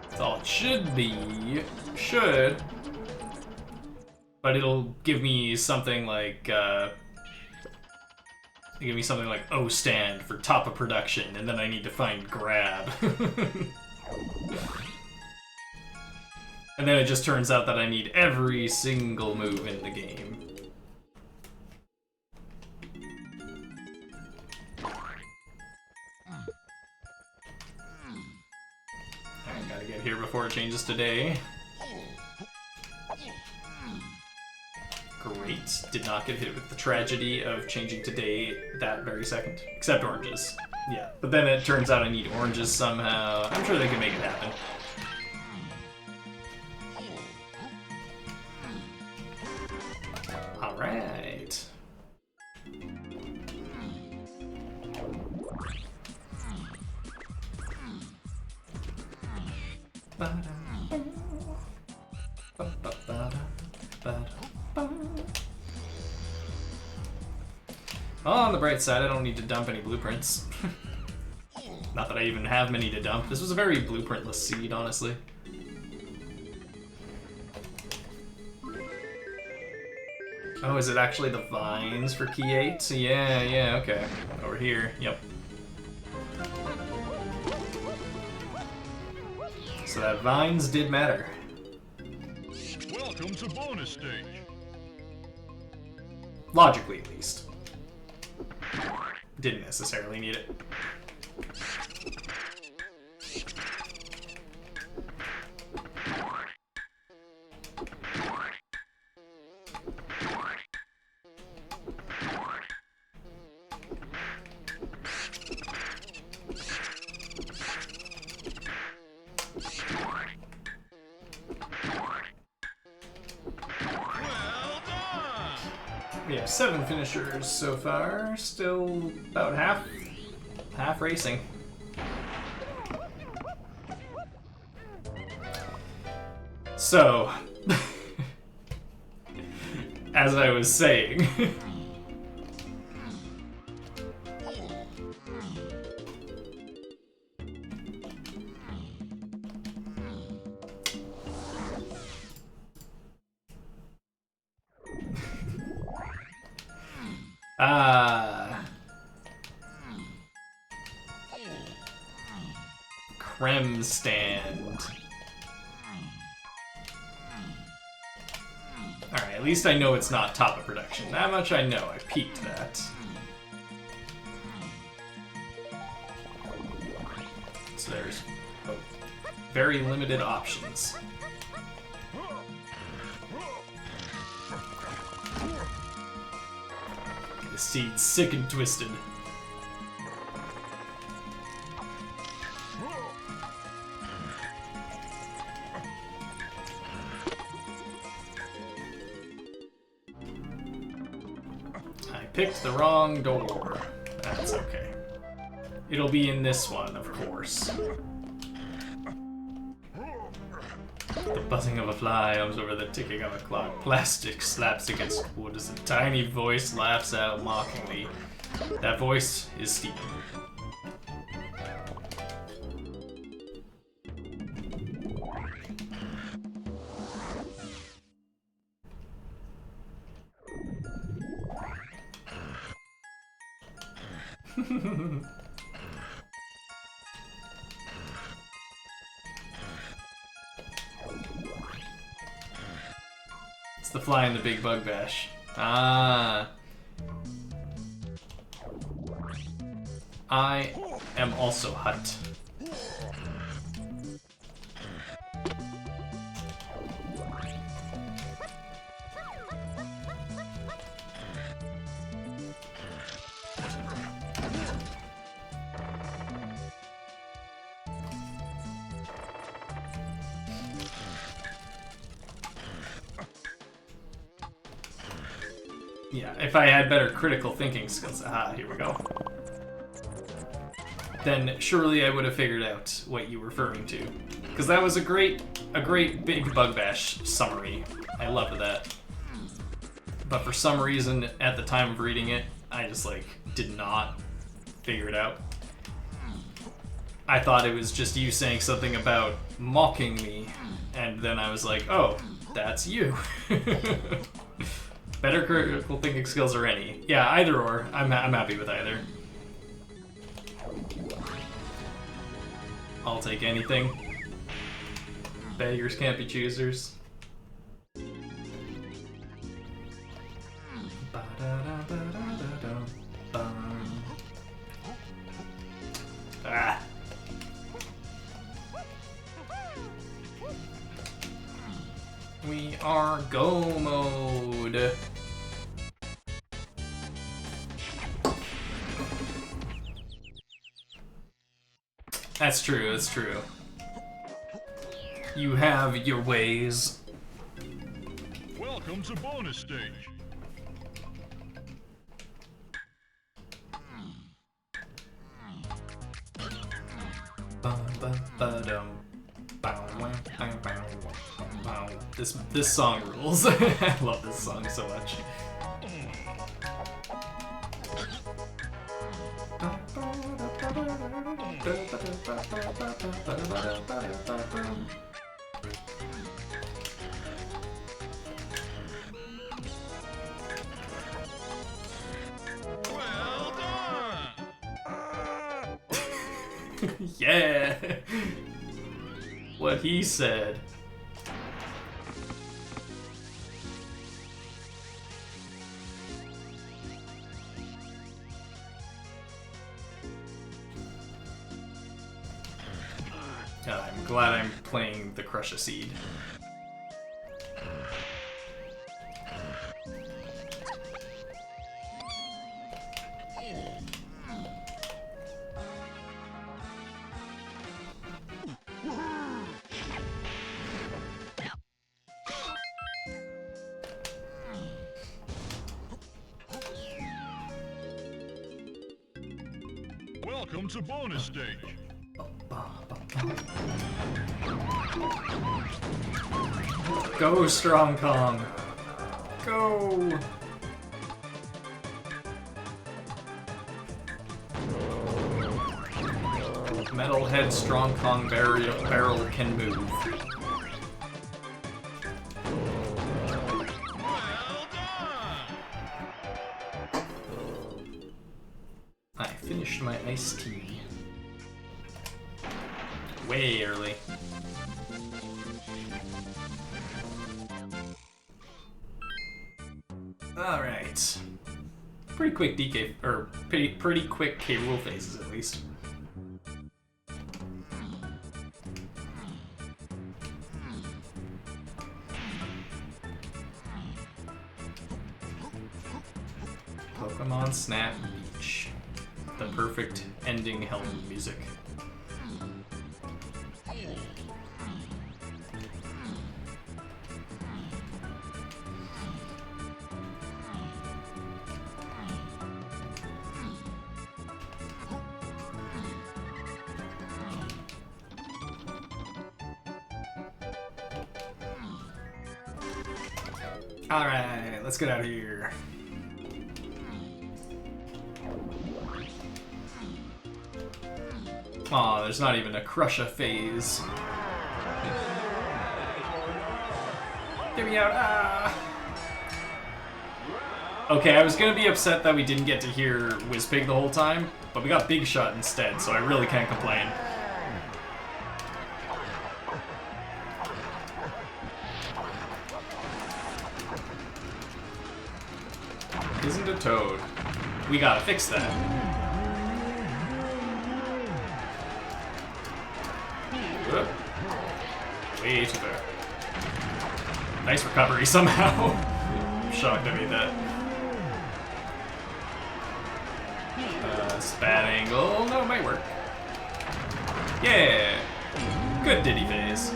That's all it should be. Should. But it'll give me something like, O stand for top of production, and then I need to find grab. And then it just turns out that I need every single move in the game. I gotta get here before it changes to day. Great. Did not get hit with the tragedy of changing to day that very second. Except oranges. Yeah. But then it turns out I need oranges somehow. I'm sure they can make it happen. Alright. Well, on the bright side, I don't need to dump any blueprints. Not that I even have many to dump. This was a very blueprintless seed, honestly. Oh, is it actually the vines for key 8? Yeah, okay. Over here, yep. So that vines did matter. Welcome to bonus stage. Logically, at least. Didn't necessarily need it. We have 7 finishers so far, still about half racing. So, as I was saying, Creme stand. Alright, at least I know it's not top of production. That much I know. I peeked that. So there's very limited options. The seed's sick and twisted. Picked the wrong door. That's okay. It'll be in this one, of course. The buzzing of a fly hums over the ticking of a clock. Plastic slaps against wood as a tiny voice laughs out mockingly. That voice is Steven. It's the fly in the big bug bash. Ah. I am also hyped. Yeah, if I had better critical thinking skills, here we go. Then surely I would have figured out what you were referring to. Because that was a great big Bug Bash summary. I loved that. But for some reason, at the time of reading it, I just, like, did not figure it out. I thought it was just you saying something about mocking me, and then I was like, oh, that's you. Better critical thinking skills or any. Yeah, either or. I'm happy with either. I'll take anything. Beggars can't be choosers. Ah. We are go mode. That's true, that's true. You have your ways. Welcome to bonus stage. This song rules. I love this song so much. Well done. Yeah. What he said. I'm glad I'm playing the Krusha seed. Welcome to bonus stage. Go, Strong Kong. Go. Metalhead Strong Kong barrel can move. Well done. I finished my iced tea. Way early. Alright. Pretty quick DK, or pretty quick K. Rool phases at least. Pokemon Snap Beach. The perfect ending Helm music. Alright, let's get out of here. Aw, there's not even a Krusha phase. Get me out, ah! Okay, I was gonna be upset that we didn't get to hear Whizpig the whole time, but we got Big Shot instead, so I really can't complain. Isn't a Toad. We gotta fix that. way too far. Nice recovery somehow. I'm shocked I made that. Spat angle. No, it might work. Yeah! Good Diddy phase.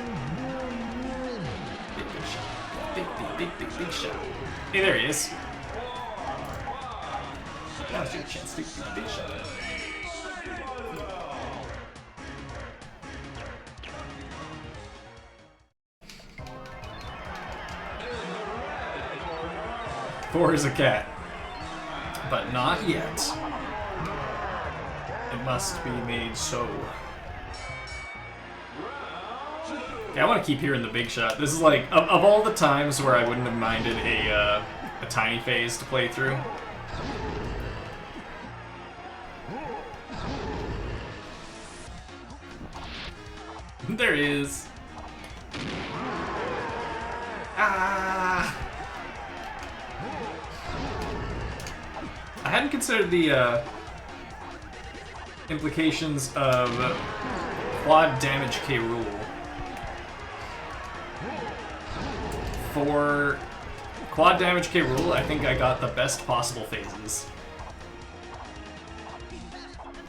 Big shot. Big shot. Hey, there he is. Now's your chance to do big shot. Four is a cat. But not yet. It must be made so. Okay, I want to keep hearing the big shot. This is like, of all the times where I wouldn't have minded a tiny phase to play through. There he is. Ah! I hadn't considered the implications of quad damage K rule. For quad damage K rule, I think I got the best possible phases.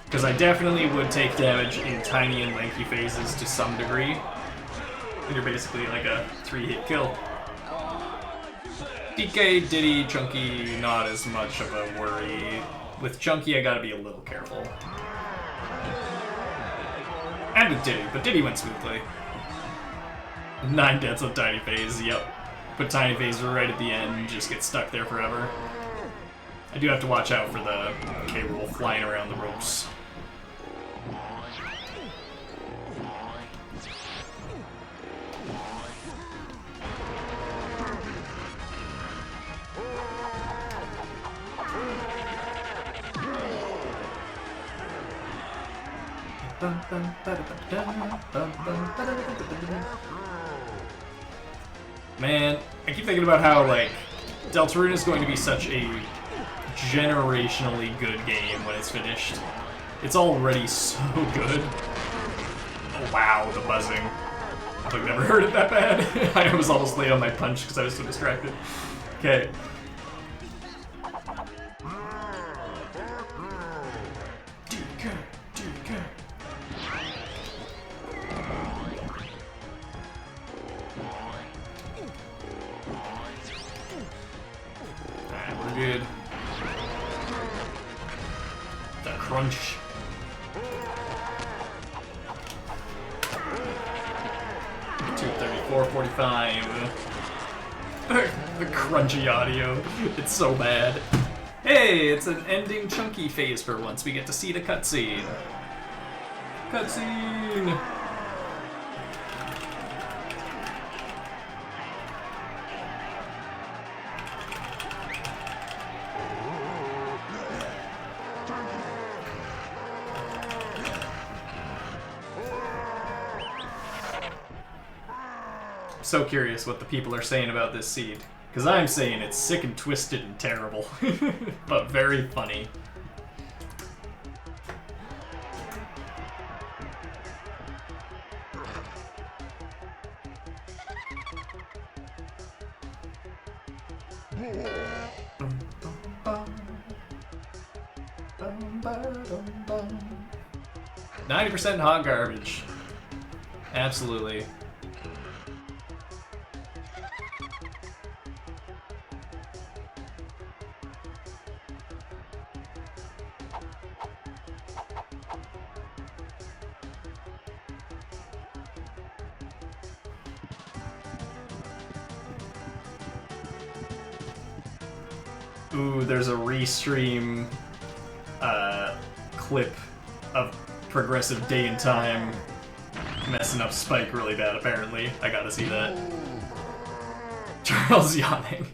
Because I definitely would take damage in tiny and lanky phases to some degree. And you're basically like a 3-hit kill. DK, Diddy, Chunky, not as much of a worry. With Chunky, I gotta be a little careful. And with Diddy, but Diddy went smoothly. 9 deaths of tiny phase, yep. Put tiny phase right at the end, just get stuck there forever. I do have to watch out for the K roll flying around the ropes. Man, I keep thinking about how, like, Deltarune is going to be such a generationally good game when it's finished. It's already so good. Oh, wow, the buzzing. I've never heard it that bad. I was almost late on my punch because I was so distracted. Okay. Good. The crunch. $234.45. The crunchy audio. It's so bad. Hey, it's an ending Chunky phase for once. We get to see the cutscene. Cutscene! So curious what the people are saying about this seed. Because I'm saying it's sick and twisted and terrible. But very funny. %90 hot garbage. Absolutely. Ooh, there's a restream clip of Progressive Day and Time messing up Spike really bad, apparently. I gotta see that. Charles yawning.